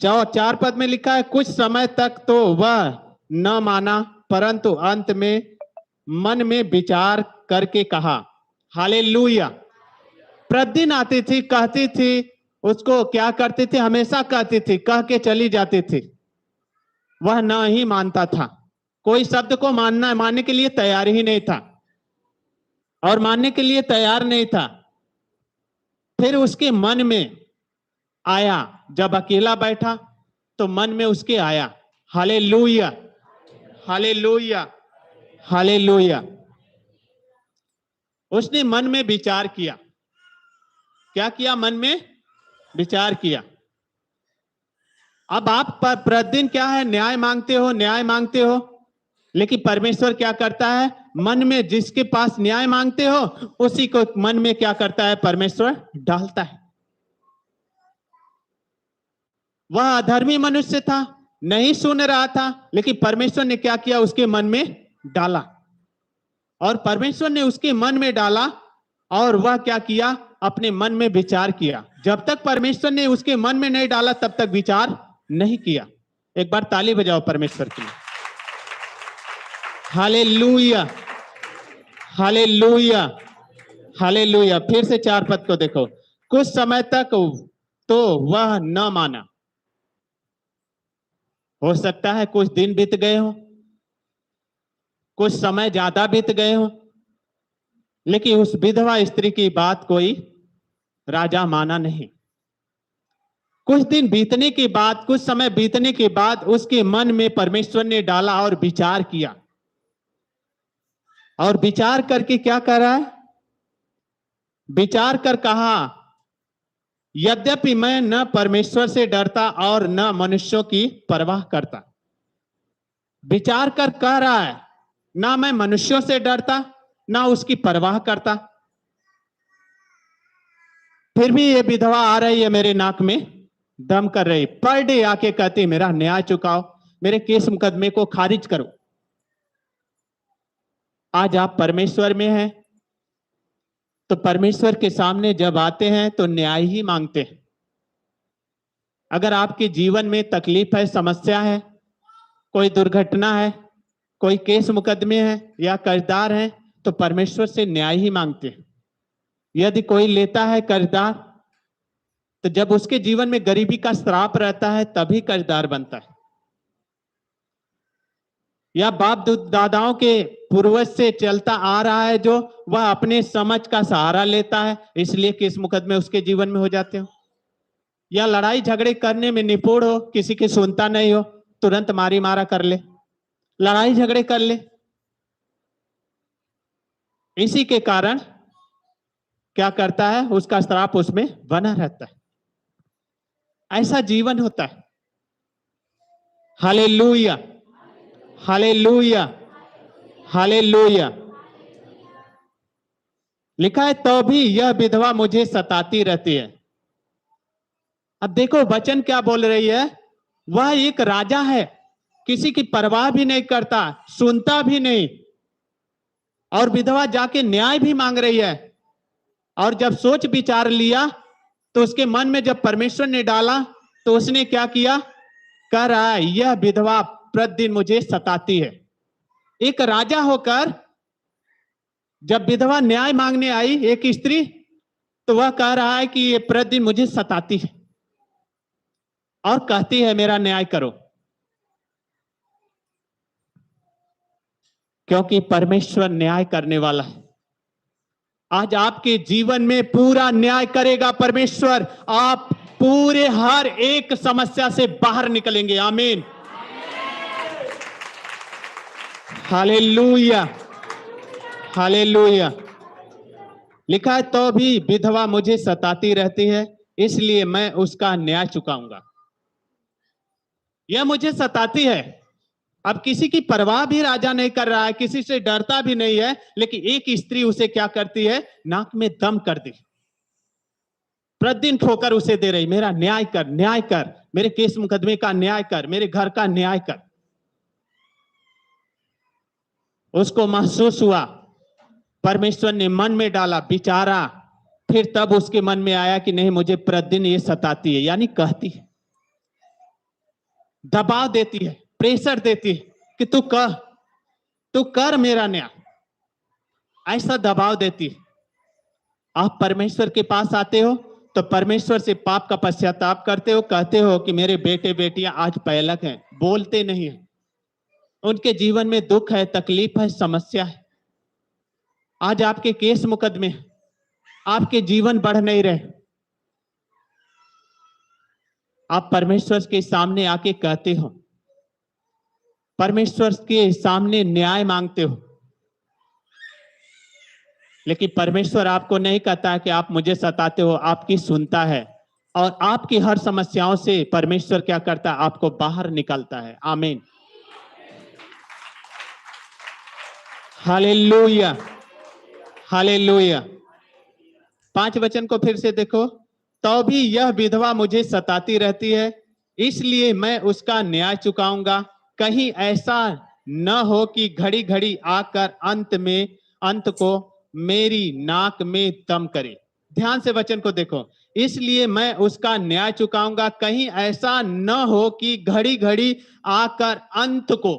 जाओ 4 पद में लिखा है, कुछ समय तक तो वह न माना, परंतु अंत में मन में विचार करके कहा। हालेलुया। प्रतिदिन आती थी, कहती थी, उसको क्या करती थी? हमेशा कहती थी, कह के चली जाती थी। वह न ही मानता था, कोई शब्द को मानने के लिए तैयार ही नहीं था और मानने के लिए तैयार नहीं था। फिर उसके मन में आया, जब अकेला बैठा तो मन में उसके आया। Hallelujah, hallelujah, hallelujah. उसने मन में विचार किया। क्या किया? मन में विचार किया। अब आप प्रतिदिन क्या है? न्याय मांगते हो, न्याय मांगते हो, लेकिन परमेश्वर क्या करता है? मन में जिसके पास न्याय मांगते हो उसी को मन में क्या करता है? परमेश्वर डालता है। वह अधर्मी मनुष्य था, नहीं सुन रहा था, लेकिन परमेश्वर ने क्या किया? उसके मन में डाला और परमेश्वर ने उसके मन में डाला और वह क्या किया? अपने मन में विचार किया। जब तक परमेश्वर ने उसके मन में नहीं डाला तब तक विचार नहीं किया। एक बार ताली बजाओ परमेश्वर के लिए। Hallelujah, hallelujah, hallelujah. फिर से 4 पद को देखो, कुछ समय तक तो वह न माना। हो सकता है कुछ दिन बीत गए हो, कुछ समय ज्यादा बीत गए हो, लेकिन उस विधवा स्त्री की बात कोई राजा माना नहीं। कुछ दिन बीतने के बाद, कुछ समय बीतने के बाद उसके मन में परमेश्वर ने डाला और विचार किया, और विचार करके क्या कर रहा है? विचार कर कहा, यद्यपि मैं न परमेश्वर से डरता और न मनुष्यों की परवाह करता। विचार कर कह रहा है, ना मैं मनुष्यों से डरता ना उसकी परवाह करता, फिर भी ये विधवा आ रही है मेरे नाक में दम कर रही, पर डे आके कहती मेरा न्याय चुकाओ, मेरे केस मुकदमे को खारिज करो। आज आप परमेश्वर में हैं तो परमेश्वर के सामने जब आते हैं तो न्याय ही मांगते हैं। अगर आपके जीवन में तकलीफ है, समस्या है, कोई दुर्घटना है, कोई केस मुकदमे है या कर्जदार है, तो परमेश्वर से न्याय ही मांगते हैं। यदि कोई लेता है कर्जदार, तो जब उसके जीवन में गरीबी का श्राप रहता है तभी कर्जदार बनता है। या बाप दादाओं के पूर्वज से चलता आ रहा है जो, वह अपने समझ का सहारा लेता है, इसलिए केस मुकदमे उसके जीवन में हो जाते हो। या लड़ाई झगड़े करने में निपुण हो, किसी की सुनता नहीं हो, तुरंत मारी मारा कर ले, लड़ाई झगड़े कर ले। इसी के कारण क्या करता है, उसका श्राप उसमें बना रहता है। ऐसा जीवन होता है। Hallelujah, hallelujah, hallelujah. लिखा है तो भी यह विधवा मुझे सताती रहती है। अब देखो वचन क्या बोल रही है, वह एक राजा है, किसी की परवाह भी नहीं करता, सुनता भी नहीं, और विधवा जाके न्याय भी मांग रही है। और जब सोच विचार लिया तो उसके मन में जब परमेश्वर ने डाला तो उसने क्या किया, कह रहा है यह विधवा प्रतिदिन मुझे सताती है। एक राजा होकर जब विधवा न्याय मांगने आई, एक स्त्री, तो वह कह रहा है कि ये प्रतिदिन मुझे सताती है और कहती है मेरा न्याय करो, क्योंकि परमेश्वर न्याय करने वाला है। आज आपके जीवन में पूरा न्याय करेगा परमेश्वर, आप पूरे हर एक समस्या से बाहर निकलेंगे। आमीन, हालेलुया, हालेलुया। लिखा है तो भी विधवा मुझे सताती रहती है, इसलिए मैं उसका न्याय चुकाऊंगा। यह मुझे सताती है। अब किसी की परवाह भी राजा नहीं कर रहा है, किसी से डरता भी नहीं है, लेकिन एक स्त्री उसे क्या करती है, नाक में दम कर दी, प्रतिदिन ठोकर उसे दे रही, मेरा न्याय कर, न्याय कर, मेरे केस मुकदमे का न्याय कर, मेरे घर का न्याय कर। उसको महसूस हुआ, परमेश्वर ने मन में डाला, विचारा, फिर तब उसके मन में आया कि नहीं, मुझे प्रतिदिन ये सताती है, यानी कहती है, दबाव देती है, प्रेशर देती है कि तू कर मेरा न्याय, ऐसा दबाव देती है। आप परमेश्वर के पास आते हो तो परमेश्वर से पाप का पश्चाताप करते हो, कहते हो कि मेरे बेटे बेटियां आज पहलक हैं, बोलते नहीं है, उनके जीवन में दुख है, तकलीफ है, समस्या है। आज आपके केस मुकदमे, आपके जीवन बढ़ नहीं रहे, आप परमेश्वर के सामने आके कहते हो, परमेश्वर के सामने न्याय मांगते हो, लेकिन परमेश्वर आपको नहीं कहता कि आप मुझे सताते हो, आपकी सुनता है, और आपकी हर समस्याओं से परमेश्वर क्या करता है, आपको बाहर निकालता है। आमीन, हालेलुया, हालेलुया। 5 वचन को फिर से देखो, तो भी यह विधवा मुझे सताती रहती है, इसलिए मैं उसका न्याय चुकाऊंगा, कहीं ऐसा न हो कि घड़ी घड़ी आकर अंत को मेरी नाक में दम करे। ध्यान से वचन को देखो, इसलिए मैं उसका न्याय चुकाऊंगा, कहीं ऐसा न हो कि घड़ी घड़ी आकर अंत को,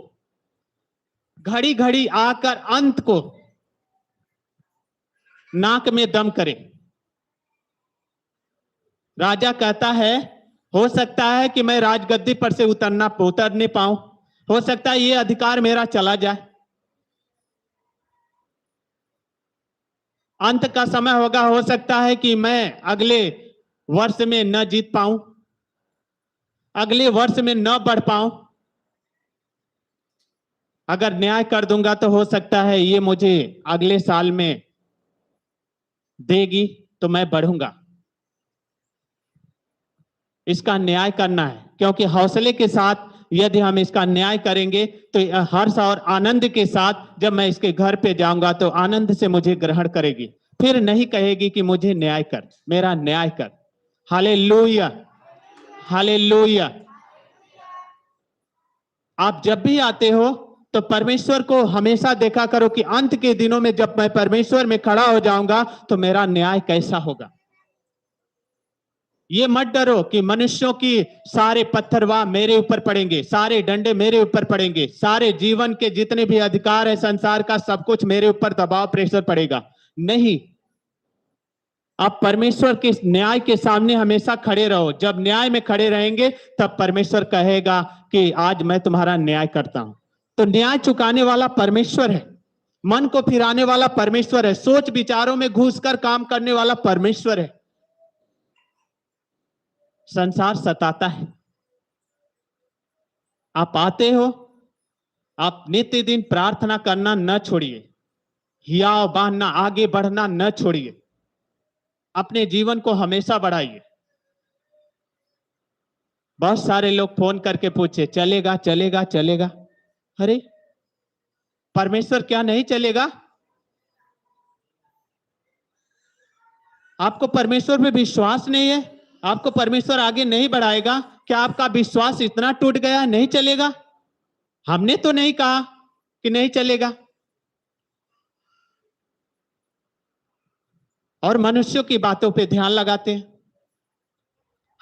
घड़ी घड़ी आकर अंत को नाक में दम करे। राजा कहता है, हो सकता है कि मैं राजगद्दी पर से उतरने पाऊं, हो सकता है ये अधिकार मेरा चला जाए, अंत का समय होगा, हो सकता है कि मैं अगले वर्ष में न जीत पाऊं, अगले वर्ष में न बढ़ पाऊं, अगर न्याय कर दूंगा तो हो सकता है ये मुझे अगले साल में देगी तो मैं बढ़ूंगा। इसका न्याय करना है, क्योंकि हौसले के साथ यदि हम इसका न्याय करेंगे तो हर्ष और आनंद के साथ जब मैं इसके घर पे जाऊंगा तो आनंद से मुझे ग्रहण करेगी, फिर नहीं कहेगी कि मुझे न्याय कर, मेरा न्याय कर। Hallelujah, hallelujah. आप जब भी आते हो तो परमेश्वर को हमेशा देखा करो कि अंत के दिनों में जब मैं परमेश्वर में खड़ा हो जाऊंगा तो मेरा न्याय कैसा होगा। ये मत डरो कि मनुष्यों की सारे पत्थरवाह मेरे ऊपर पड़ेंगे, सारे डंडे मेरे ऊपर पड़ेंगे, सारे जीवन के जितने भी अधिकार है संसार का सब कुछ मेरे ऊपर दबाव प्रेशर पड़ेगा। नहीं, आप परमेश्वर के न्याय के सामने हमेशा खड़े रहो। जब न्याय में खड़े रहेंगे तब परमेश्वर कहेगा कि आज मैं तुम्हारा न्याय करता हूं। तो न्याय चुकाने वाला परमेश्वर है, मन को फिराने वाला परमेश्वर है, सोच विचारों में घुसकर काम करने वाला परमेश्वर है। संसार सताता है, आप आते हो, आप नित्य दिन प्रार्थना करना न छोड़िए, हियाव बांधना, आगे बढ़ना न छोड़िए, अपने जीवन को हमेशा बढ़ाइए। बहुत सारे लोग फोन करके पूछे चलेगा चलेगा चलेगा। अरे परमेश्वर क्या नहीं चलेगा? आपको परमेश्वर पे विश्वास नहीं है, आपको परमेश्वर आगे नहीं बढ़ाएगा? क्या आपका विश्वास इतना टूट गया नहीं चलेगा? हमने तो नहीं कहा कि नहीं चलेगा। और मनुष्यों की बातों पे ध्यान लगाते हैं।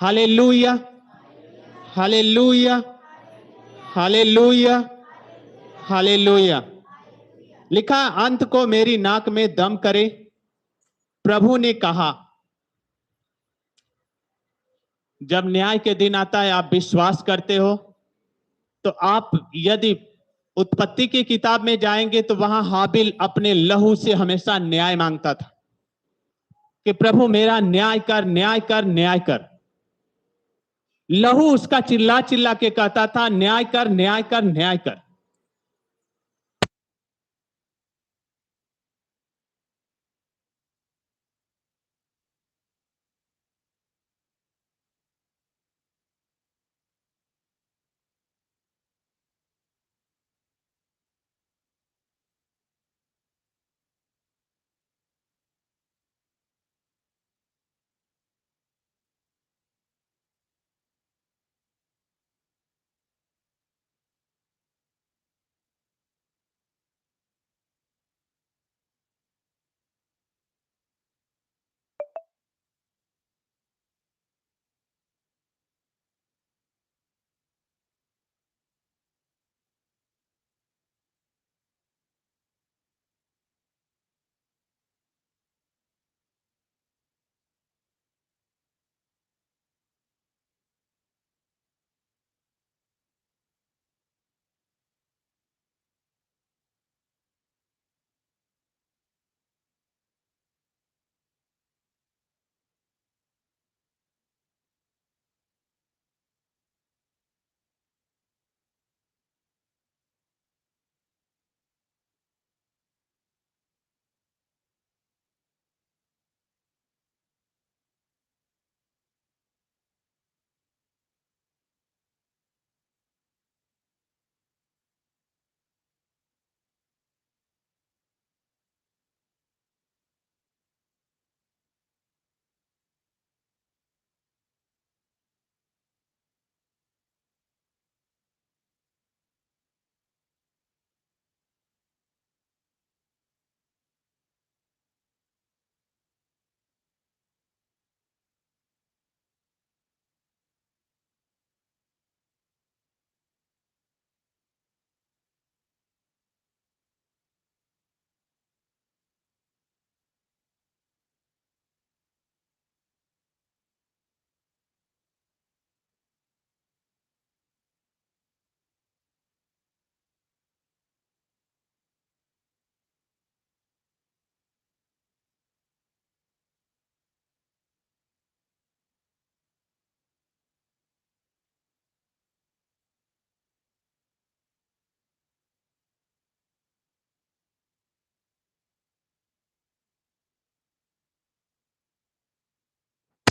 Hallelujah, hallelujah, hallelujah, hallelujah. लिखा, अंत को मेरी नाक में दम करे। प्रभु ने कहा, जब न्याय के दिन आता है आप विश्वास करते हो तो आप यदि उत्पत्ति की किताब में जाएंगे तो वहां हाबिल अपने लहू से हमेशा न्याय मांगता था कि प्रभु मेरा न्याय कर, न्याय कर, न्याय कर। लहू उसका चिल्ला चिल्ला के कहता था न्याय कर, न्याय कर, न्याय कर।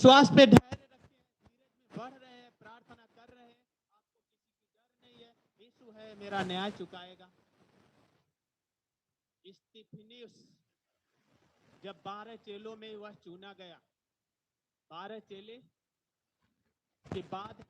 विश्वास पे धैर्य रखें, धीरज में बढ़ रहे हैं, प्रार्थना कर रहे हैं, आपको किसी की डर नहीं है, यीशु है, मेरा न्याय चुकाएगा। स्तिफनुस जब 12 चेलों में वह चुना गया, 12 चेले के बाद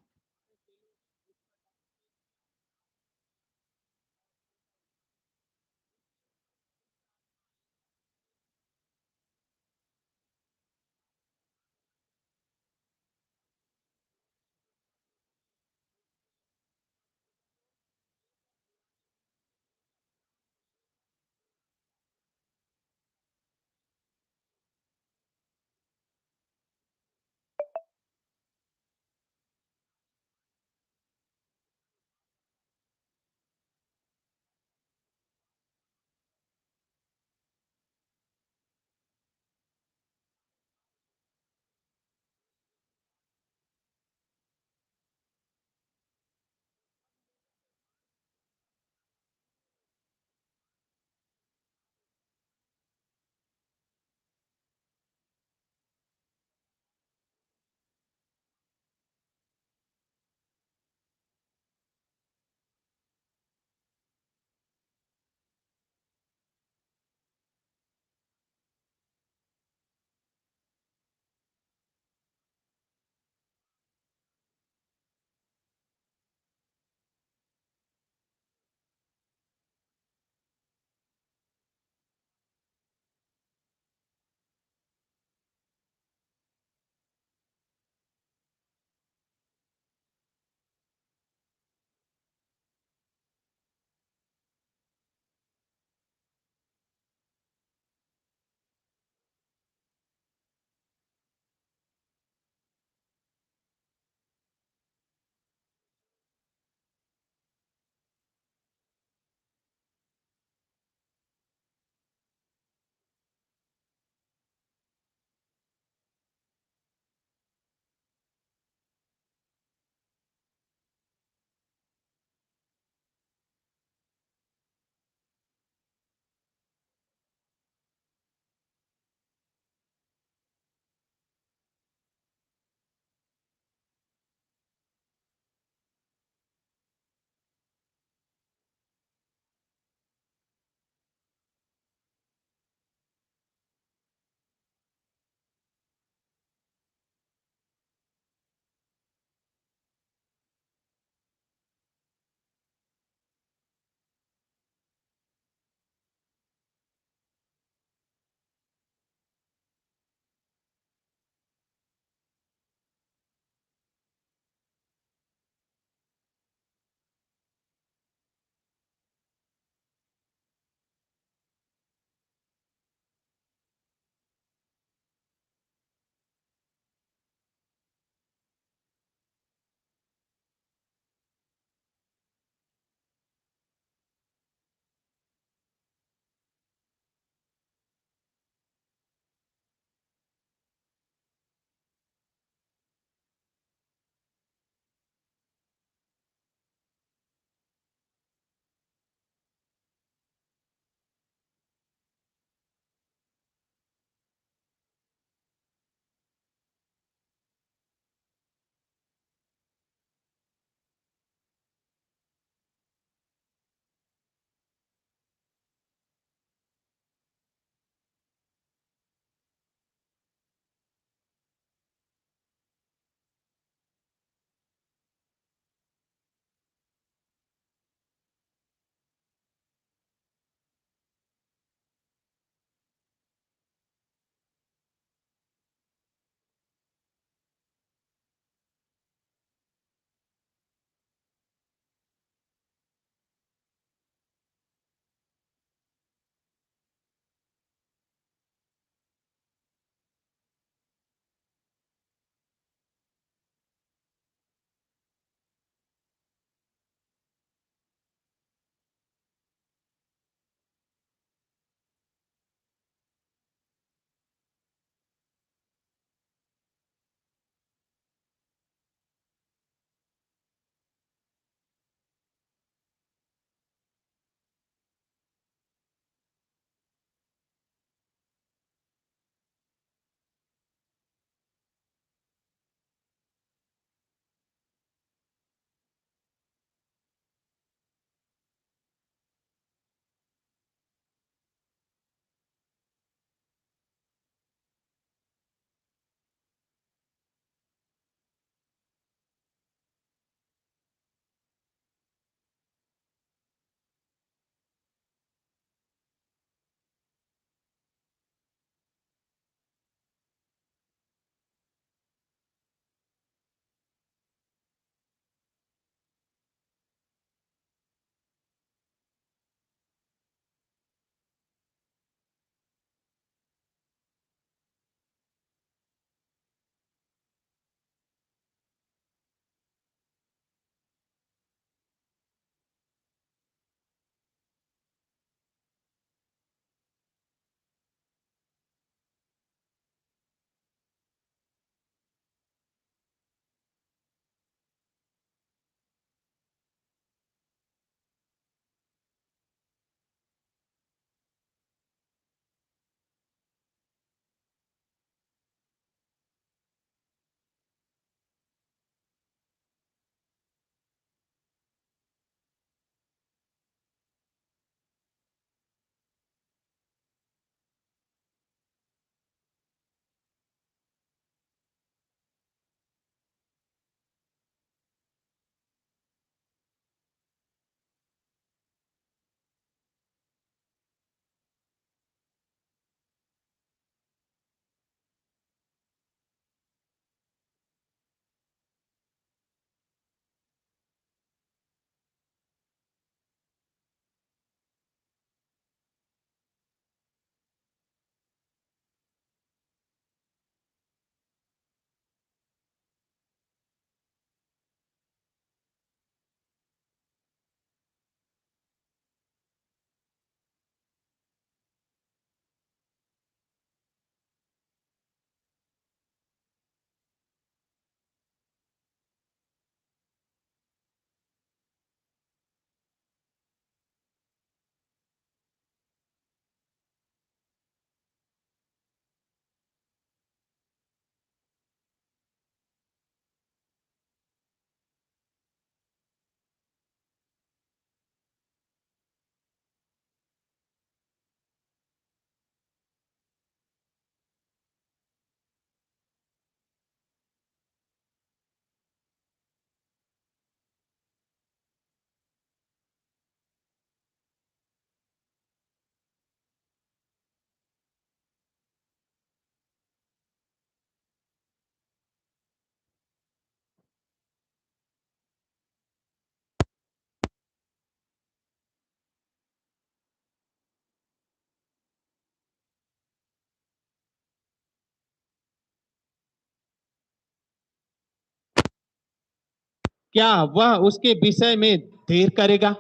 क्या वह उसके विषय में देर करेगा?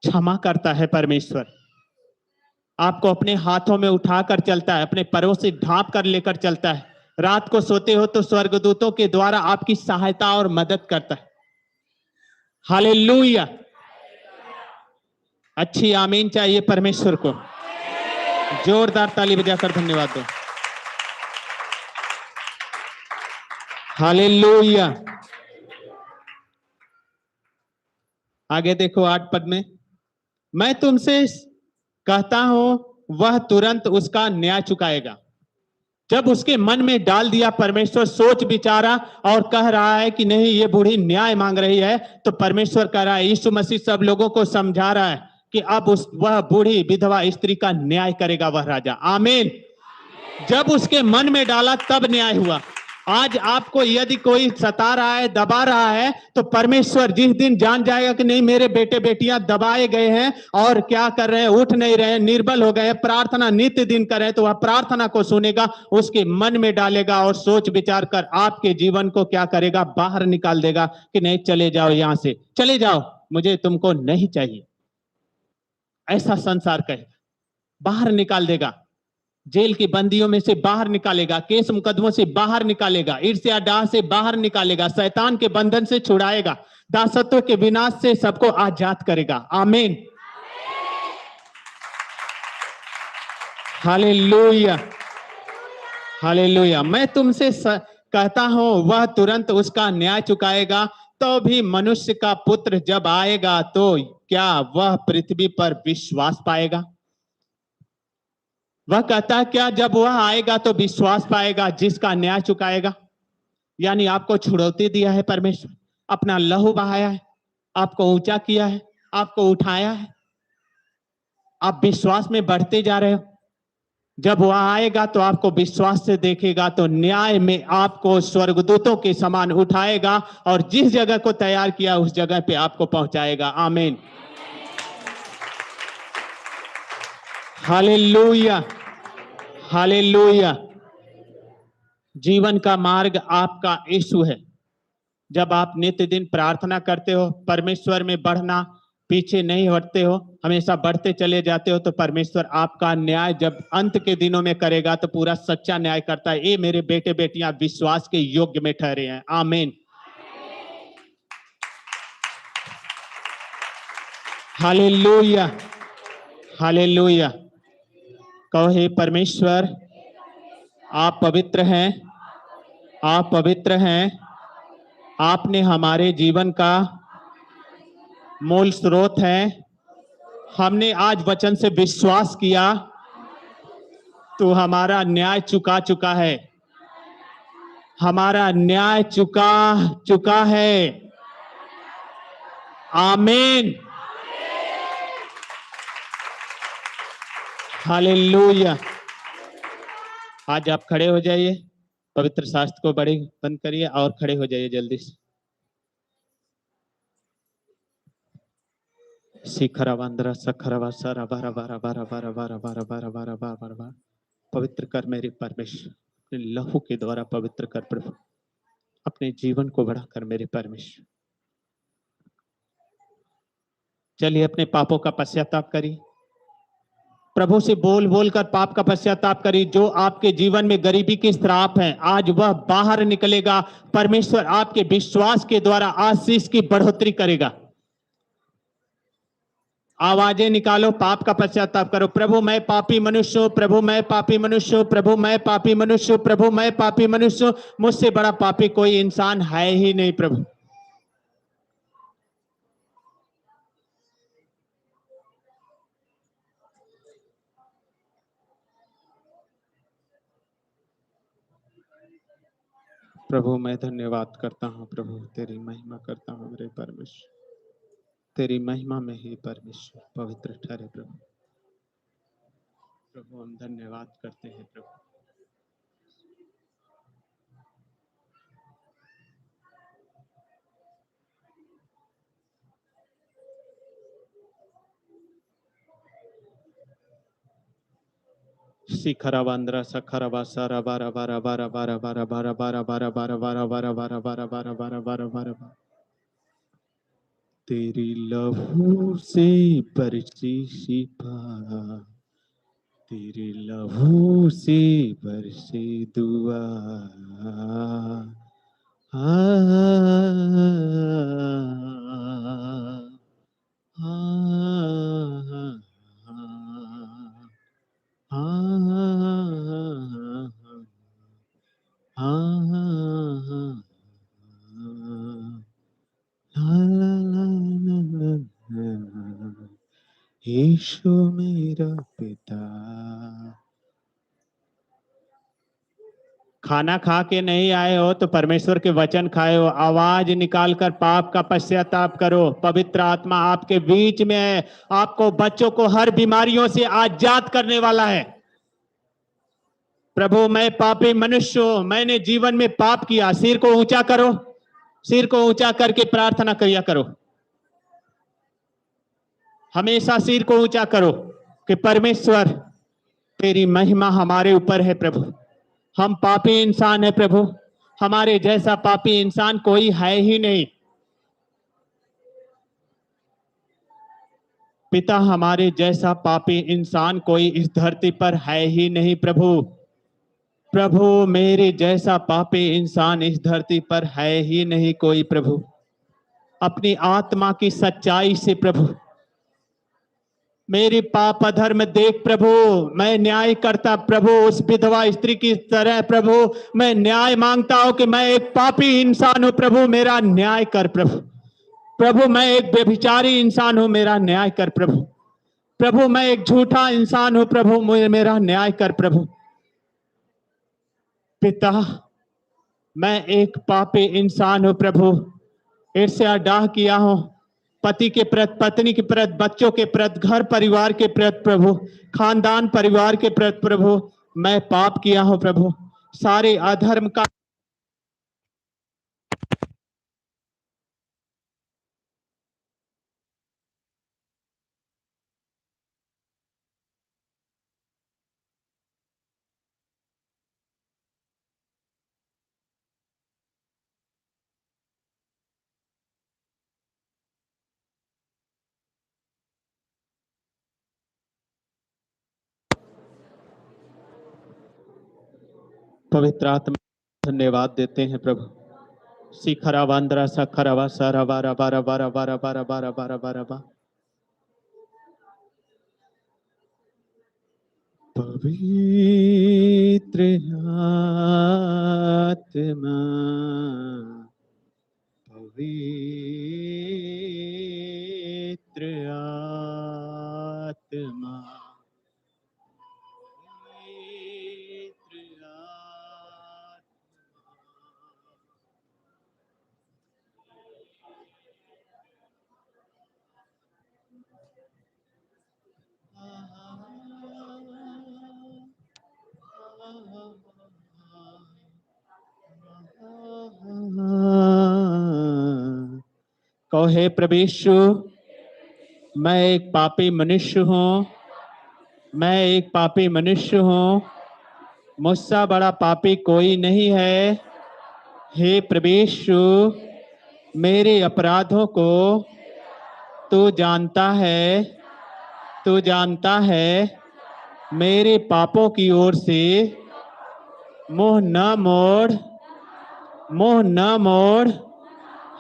क्षमा करता है परमेश्वर। आपको अपने हाथों में उठाकर चलता है, अपने पैरों से ढांप कर लेकर चलता है। रात को सोते हो तो स्वर्गदूतों के द्वारा आपकी सहायता और मदद करता है। हालेलुया। अच्छी आमीन चाहिए परमेश्वर को। जोरदार ताली बजाकर धन्यवाद दो। हालेलुया। आगे देखो 8 पद में, मैं तुमसे कहता हूं वह तुरंत उसका न्याय चुकाएगा। जब उसके मन में डाल दिया, परमेश्वर सोच विचारा और कह रहा है कि नहीं ये बूढ़ी न्याय मांग रही है, तो परमेश्वर कह रहा है, यीशु मसीह सब लोगों को समझा रहा है कि अब वह बूढ़ी विधवा स्त्री का न्याय करेगा वह राजा। आमीन। जब उसके मन में डाला तब न्याय हुआ। आज आपको यदि कोई सता रहा है, दबा रहा है, तो परमेश्वर जिस दिन जान जाएगा कि नहीं मेरे बेटे बेटियां दबाए गए हैं और क्या कर रहे हैं, उठ नहीं रहे हैं, निर्बल हो गए हैं, प्रार्थना नित्य दिन कर रहे हैं, तो वह प्रार्थना को सुनेगा, उसके मन में डालेगा और सोच विचार कर आपके जीवन को क्या करेगा, बाहर निकाल देगा कि नहीं चले जाओ, यहां से चले जाओ, मुझे तुमको नहीं चाहिए। ऐसा संसार कहेगा, बाहर निकाल देगा, जेल की बंदियों में से बाहर निकालेगा, केस मुकदमों से बाहर निकालेगा, ईर्ष्या डाह से बाहर निकालेगा, शैतान के बंधन से छुड़ाएगा, दासत्व के विनाश से सबको आजाद करेगा। आमीन। हालेलुया। हालेलुया। मैं तुमसे कहता हूं वह तुरंत उसका न्याय चुकाएगा। तो भी मनुष्य का पुत्र जब आएगा तो क्या वह पृथ्वी पर विश्वास पाएगा? वह कहता है क्या जब वह आएगा तो विश्वास पाएगा जिसका न्याय चुकाएगा? यानी आपको छुड़ौती दिया है परमेश्वर, अपना लहू बहाया है, आपको ऊंचा किया है, आपको उठाया है, आप विश्वास में बढ़ते जा रहे हो। जब वह आएगा तो आपको विश्वास से देखेगा, तो न्याय में आपको स्वर्गदूतों के समान उठाएगा और जिस जगह को तैयार किया उस जगह पे आपको पहुंचाएगा। आमीन। हालेलुया। हालेलुया। जीवन का मार्ग आपका यीशु है। जब आप नित्य दिन प्रार्थना करते हो, परमेश्वर में बढ़ना, पीछे नहीं हटते हो, हमेशा बढ़ते चले जाते हो, तो परमेश्वर आपका न्याय जब अंत के दिनों में करेगा तो पूरा सच्चा न्याय करता है। ये मेरे बेटे बेटियां विश्वास के योग्य में ठहरे हैं। आमीन। हालेलुया। हालेलुया। कहो हे परमेश्वर, आप पवित्र हैं, आप पवित्र हैं, आपने हमारे जीवन का मूल स्रोत है। हमने आज वचन से विश्वास किया, तो हमारा न्याय चुका चुका है, हमारा न्याय चुका है। आमीन। हालेलुया। आज आप खड़े हो जाइए, पवित्र शास्त्र को बड़ी बंद करिए और खड़े हो जाइए जल्दी से। शिखरवंद्र सखरवा सारा बारा बारा बारा बारा बारा बारा बारा बारा बारा बारा। पवित्र कर मेरे परमेश्वर, अपने लहू के द्वारा पवित्र कर प्रभु, अपने जीवन को बढ़ा कर मेरे परमेश्वर। चलिए अपने पापों का पश्चाताप करिए, प्रभु से बोल बोल कर पाप का पश्चाताप करिए। जो आपके जीवन में गरीबी के श्राप हैं, आज वह बाहर निकलेगा। परमेश्वर आपके विश्वास के द्वारा आशीष की बढ़ोतरी करेगा। आवाजें निकालो, पाप का पश्चाताप करो। प्रभु मैं पापी मनुष्य हूं, प्रभु मैं पापी मनुष्य हूं, प्रभु मैं पापी मनुष्य हूं, प्रभु मैं पापी मनुष्य हूं, मुझसे बड़ा पापी कोई इंसान है ही नहीं प्रभु। प्रभु मैं धन्यवाद करता हूं, प्रभु तेरी महिमा करता हूं मेरे परमेश्वर, तेरी महिमा में ही परमेश्वर पवित्र ठहरे प्रभु। प्रभु हम धन्यवाद करते हैं प्रभु। शिखरवंद्र सखरवा सारा बारा बारा बारा बारा बारा बारा बारा बारा बारा बारा बारा बारा बारा बारा बारा बारा बारा। तेरी लहू से बरसी शिफा, तेरे लहू से बरसे दुआ। यीशु मेरा पिता। खाना खा के नहीं आए हो तो परमेश्वर के वचन खाए हो। आवाज निकालकर पाप का पश्चाताप करो। पवित्र आत्मा आपके बीच में है, आपको बच्चों को हर बीमारियों से आजाद करने वाला है। प्रभु मैं पापी मनुष्य हूं, मैंने जीवन में पाप किया। सिर को ऊंचा करो, सिर को ऊंचा करके प्रार्थना किया करो। हमेशा सिर को ऊंचा करो कि परमेश्वर तेरी महिमा हमारे ऊपर है। प्रभु हम पापी इंसान है प्रभु, हमारे जैसा पापी इंसान कोई है ही नहीं। पिता हमारे जैसा पापी इंसान कोई इस धरती पर है ही नहीं प्रभु। प्रभु मेरे जैसा पापी इंसान इस धरती पर है ही नहीं कोई प्रभु। अपनी आत्मा की सच्चाई से प्रभु मेरी पाप अधर्म देख प्रभु, मैं न्याय करता प्रभु उस विधवा स्त्री की तरह प्रभु मैं न्याय मांगता हूं कि मैं एक पापी इंसान हूं प्रभु, मेरा न्याय कर प्रभु। प्रभु मैं एक व्यभिचारी इंसान हूं, मेरा न्याय कर प्रभु। प्रभु मैं एक झूठा इंसान हूं प्रभु, मेरा न्याय कर प्रभु। पिता मैं एक पापी इंसान हूं प्रभु, ईर्ष्या डाह किया हूं पति के प्रति, पत्नी के प्रति, बच्चों के प्रति, घर परिवार के प्रति प्रभु, खानदान परिवार के प्रति प्रभु मैं पाप किया हूं प्रभु। सारे अधर्म का पवित्र आत्मा धन्यवाद देते हैं प्रभु। शिखरा वांद्रा सखरा सारा बारा बारा बारा बारा बारा बारा बारा बारा बा। पवित्र आत्मा, पवित्र आत्मा, कहो हे प्रभु मैं एक पापी मनुष्य हूं, मैं एक पापी मनुष्य हूं, मुझसे बड़ा पापी कोई नहीं है। हे प्रभु मेरे अपराधों को तू जानता है, तू जानता है। मेरे पापों की ओर से मुंह न मोड़, मुंह न मोड़।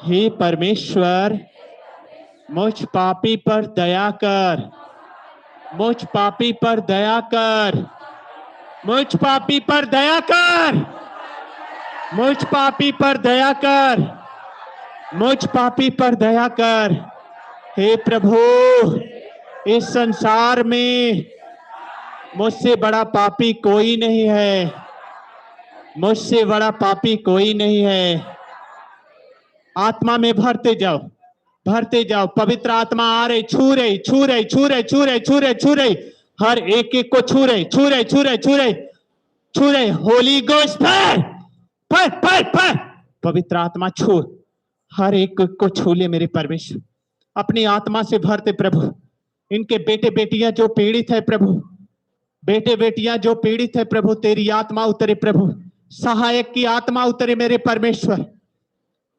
हे परमेश्वर मुझ पापी पर दया कर, मुझ पापी पर दया कर, मुझ पापी पर दया कर, मुझ पापी पर दया कर, मुझ पापी पर दया कर। हे प्रभु इस संसार में मुझसे बड़ा पापी कोई नहीं है, मुझसे बड़ा पापी कोई नहीं है। आत्मा में भरते जाओ, भरते जाओ। पवित्र आत्मा आ रही, छू रही, छू रही, छू रही, छू रही, छू रही, छू रही, हर एक एक को छू रही, छू रही, छू रही, छू रही, छू रही। होली गोस्ट पर पवित्र आत्मा छू, हर एक को छू ले मेरे परमेश्वर। अपनी आत्मा से भरते प्रभु। इनके बेटे बेटियां जो पीड़ित है प्रभु, बेटे बेटियां जो पीड़ित है प्रभु, तेरी आत्मा उतरे प्रभु, सहायक की आत्मा उतरे मेरे परमेश्वर,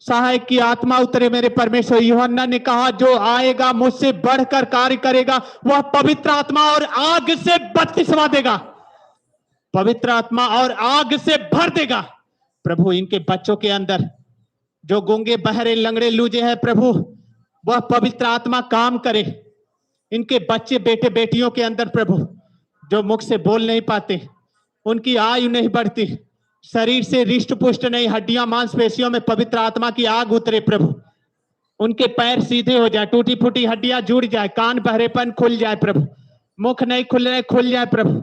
सहायक की आत्मा उतरे मेरे परमेश्वर। यूहन्ना ने कहा जो आएगा मुझसे बढ़कर कार्य करेगा वह पवित्र आत्मा और आग से बपतिस्मा देगा, पवित्र आत्मा और आग से भर देगा। प्रभु इनके बच्चों के अंदर जो गूंगे बहरे लंगड़े लूजे हैं प्रभु, वह पवित्र आत्मा काम करे। इनके बच्चे बेटे बेटियों के अंदर प्रभु जो मुख से बोल नहीं पाते, उनकी आयु नहीं बढ़ती, शरीर से रिष्ट पुष्ट नहीं, हड्डियां मांसपेशियों में पवित्र आत्मा की आग उतरे प्रभु। उनके पैर सीधे हो जाए, टूटी फूटी हड्डियां जुड़ जाए, कान बहरेपन खुल जाए प्रभु, मुख नहीं खुल रहे खुल जाए प्रभु।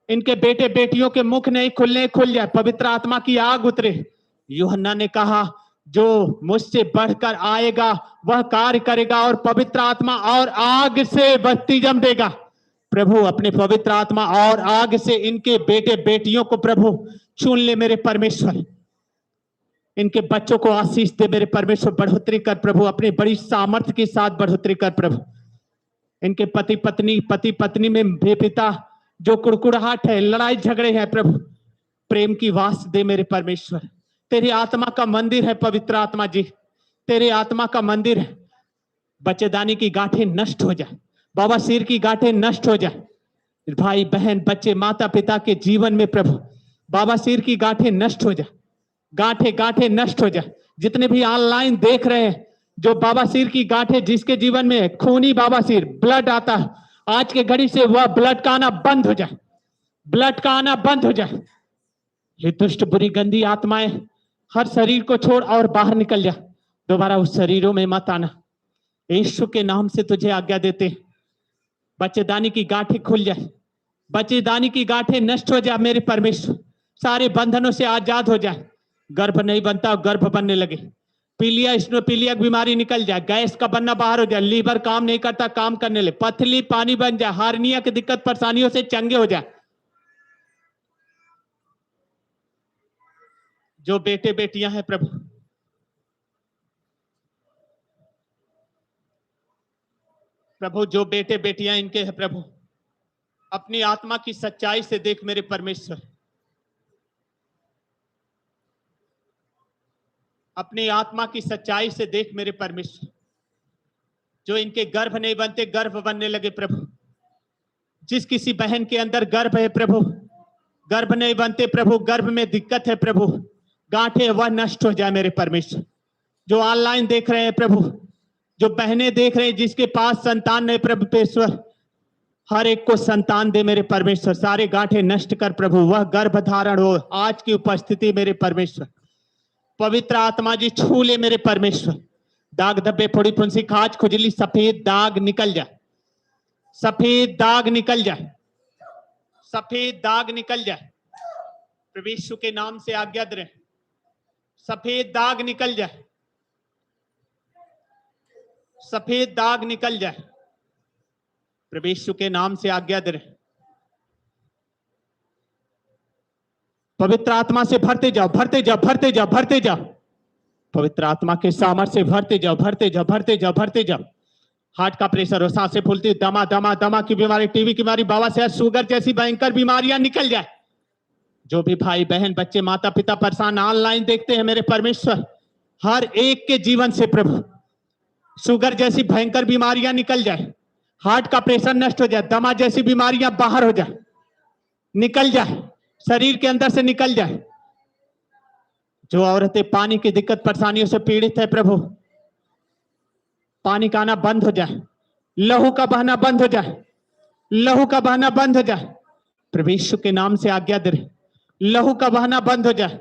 इनके बेटे बेटियों के मुख नहीं खुलने खुल जाए, पवित्र आत्मा की आग उतरे। यूहन्ना ने कहा जो मुझसे बढ़कर आएगा वह कार्य करेगा और पवित्र आत्मा और आग से बपतिस्मा देगा। प्रभु अपने पवित्र आत्मा और आग से इनके बेटे बेटियों को प्रभु चुन ले मेरे परमेश्वर। इनके बच्चों को आशीष दे मेरे परमेश्वर, बढ़ोतरी कर प्रभु, अपनी बड़ी सामर्थ्य के साथ बढ़ोतरी कर प्रभु। इनके पति पत्नी में बेपिता जो कुड़कुड़ाहट है, लड़ाई झगड़े हैं प्रभु, प्रेम की वास दे मेरे परमेश्वर। तेरी आत्मा का मंदिर है पवित्र आत्मा जी, तेरे आत्मा का मंदिर है। बच्चेदानी की गांठें नष्ट हो जाए, बवासीर की गांठें नष्ट हो जाए, भाई बहन बच्चे माता पिता के जीवन में प्रभु बवासीर की गांठें नष्ट हो जाए, गांठें नष्ट हो जाए। जितने भी ऑनलाइन देख रहे हैं जो बवासीर की गांठें, जिसके जीवन में खूनी बवासीर ब्लड आता है, आज के घड़ी से वह ब्लड का आना बंद हो जाए, ब्लड का आना बंद हो जाए। ये दुष्ट बुरी गंदी आत्माएं हर शरीर को छोड़ और बाहर निकल जा, दोबारा उस शरीरों में मत आना। यीशु के नाम से तुझे आज्ञा देते, बच्चेदानी की गांठें खुल जाए, बच्चेदानी की गांठें नष्ट हो जाए मेरे परमेश्वर, सारे बंधनों से आजाद हो जाए। गर्भ नहीं बनता, गर्भ बनने लगे, पीलिया स्नोपीलिया बीमारी निकल जाए, गैस का बनना बाहर हो जाए, लीवर काम नहीं करता काम करने लगे, पथली पानी बन जाए, हार्निया की दिक्कत परेशानियों से चंगे हो जाए। जो बेटे बेटियां हैं प्रभु, प्रभु जो बेटे बेटियां इनके हैं प्रभु, अपनी आत्मा की सच्चाई से देख मेरे परमेश्वर, अपनी आत्मा की सच्चाई से देख मेरे परमेश्वर। जो इनके गर्भ नहीं बनते गर्भ बनने लगे प्रभु, जिस किसी बहन के अंदर गर्भ है प्रभु, गर्भ नहीं बनते प्रभु, गर्भ में दिक्कत है प्रभु, गांठें वह नष्ट हो जाए मेरे परमेश्वर। जो ऑनलाइन देख रहे हैं प्रभु, जो बहनें देख रहे हैं जिसके पास संतान नहीं प्रभु परमेश्वर, हर एक को संतान दे मेरे परमेश्वर, सारे गांठें नष्ट कर प्रभु, वह गर्भ धारण हो आज की उपस्थिति मेरे परमेश्वर। पवित्र आत्मा जी छू ले मेरे परमेश्वर, दाग धब्बे फोड़ी फुंसी खाज खुजली सफेद दाग निकल जाए, सफेद दाग निकल जाए, सफेद दाग निकल जाए प्रभु यीशु के नाम से आज्ञा दे, सफेद दाग निकल जाए, सफेद दाग निकल जाए प्रभु यीशु के नाम से आज्ञा दे। पवित्र आत्मा से भरते जाओ, भरते जाओ, भरते जाओ, भरते जाओ, पवित्र आत्मा के सामर्थ्य से भरते जाओ, भरते जाओ, भरते जाओ, भरते जाओ। हार्ट का प्रेशर हो, सांसें फूलती, दमा दमा दमा की बीमारी, टीबी की बीमारी, बवासीर, शुगर जैसी भयंकर बीमारियां निकल जाए। जो भी भाई बहन बच्चे माता पिता परेशान ऑनलाइन देखते हैं मेरे परमेश्वर, हर एक के जीवन से प्रभु शुगर जैसी भयंकर बीमारियां निकल जाए, हार्ट का प्रेशर नष्ट हो जाए, दमा जैसी बीमारियां बाहर हो जाए, निकल जाए, शरीर के अंदर से निकल जाए। जो औरतें पानी की दिक्कत परेशानियों से पीड़ित है प्रभु, पानी का आना बंद हो जाए, लहू का बहना बंद हो जाए, लहू का बहना बंद हो जाए प्रभु यीशु के नाम से आज्ञा दे, लहू का बहना बंद हो जाए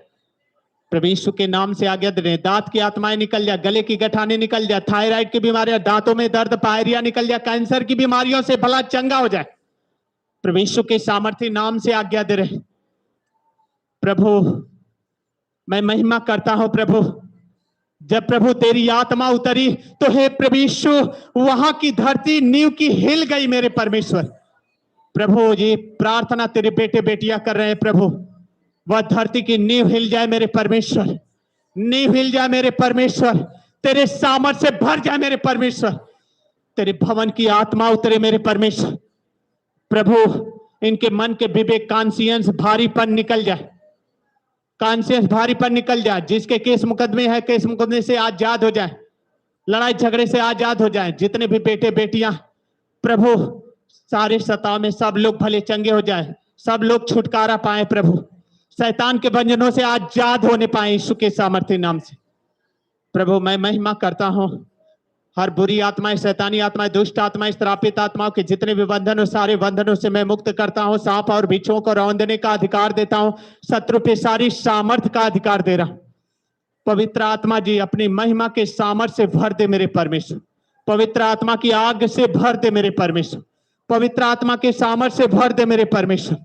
प्रभु यीशु के नाम से आज्ञा दे। दांत की आत्माएं निकल जाए, गले की गठाने निकल जाए, थायराइड की बीमारियां, दांतों में दर्द, पायरिया निकल जाए, कैंसर की बीमारियों से भला चंगा हो जाए प्रभु यीशु के सामर्थ्य नाम से आज्ञा दे रहे। प्रभु मैं महिमा करता हूं प्रभु, जब प्रभु तेरी आत्मा उतरी तो हे प्रभु यीशु वहां की धरती नींव की हिल गई मेरे परमेश्वर। प्रभु ये प्रार्थना तेरे बेटे बेटियां कर रहे हैं प्रभु, वह धरती की नींव हिल जाए मेरे परमेश्वर, नींव हिल जाए मेरे परमेश्वर, तेरे सामर्थ्य से भर जाए मेरे परमेश्वर, तेरे भवन की आत्मा उतरे मेरे परमेश्वर। प्रभु इनके मन के विवेक कॉन्शियंस भारीपन निकल जाए, कॉन्शियस भारी पर निकल जाए, जिसके केस मुकदमे है केस मुकदमे से आजाद हो जाए, लड़ाई झगड़े से आजाद हो जाए। जितने भी बेटे बेटियां प्रभु सारे सताव में सब लोग भले चंगे हो जाए, सब लोग छुटकारा पाए प्रभु, शैतान के बंधनों से आजाद होने पाए यीशु के सामर्थ्य नाम से। प्रभु मैं महिमा करता हूं, हर बुरी आत्माएं, शैतानी आत्माएं, दुष्ट आत्माएं, श्रापित आत्माओं के जितने भी बंधन हो सारे बंधनों से मैं मुक्त करता हूं। सांप और बिच्छुओं को रौंदने का अधिकार देता हूं, शत्रु पे सारी सामर्थ का अधिकार दे रहा हूं। पवित्र आत्मा जी अपनी महिमा के सामर्थ से भर दे मेरे परमेश्वर, पवित्र आत्मा की आग से भर दे मेरे परमेश्वर, पवित्र आत्मा के सामर्थ से भर दे मेरे परमेश्वर,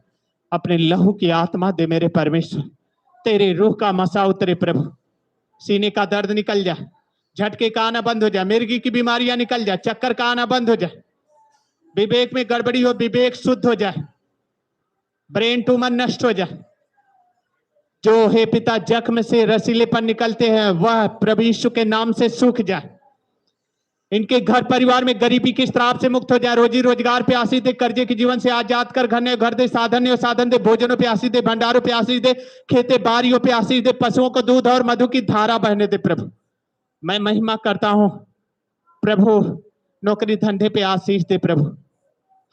अपने लहू की आत्मा दे मेरे परमेश्वर। तेरे रूह का मसा उतरे प्रभु, सीने का दर्द निकल जाए, झटके का आना बंद हो जाए, मिर्गी की बीमारियां निकल जाए, चक्कर का आना बंद हो जाए, विवेक में गड़बड़ी हो विवेक शुद्ध हो जाए, ब्रेन ट्यूमर नष्ट हो जाए। जो हे पिता जख्म से रसीलेपन निकलते हैं वह प्रभु यीशु के नाम से सूख जाए। इनके घर परिवार में गरीबी के श्राप से मुक्त हो जाए, रोजी रोजगार पे आशीष दे, कर्जे के जीवन से आजाद कर, घर दे, साधन दे, भोजनों पे आशीष दे, भंडारों पे आशीष दे, खेते बारियों पे आशीष दे, पशुओं को दूध और मधु की धारा बहने दे प्रभु। मैं महिमा करता हूं प्रभु, नौकरी धंधे पे आशीष दे प्रभु,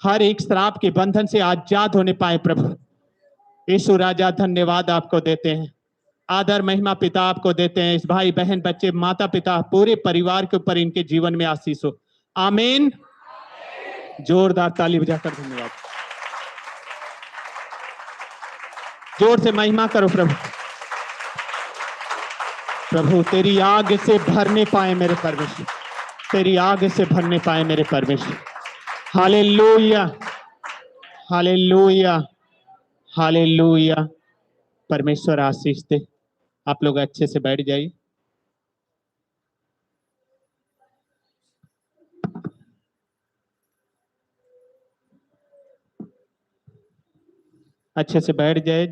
हर एक श्राप के बंधन से आजाद होने पाए प्रभु। यीशु राजा धन्यवाद आपको देते हैं, आदर महिमा पिता आपको देते हैं। इस भाई बहन बच्चे माता पिता पूरे परिवार के ऊपर इनके जीवन में आशीष हो, आमीन। जोरदार ताली बजाकर धन्यवाद, जोर से महिमा करो प्रभु। प्रभु तेरी आग से भरने पाए मेरे परमेश्वर, तेरी आग से भरने पाए मेरे परमेश्वर। Hallelujah hallelujah hallelujah. परमेश्वर आशीष दे। आप लोग अच्छे से बैठ जाइए। अच्छे से बैठ जाए।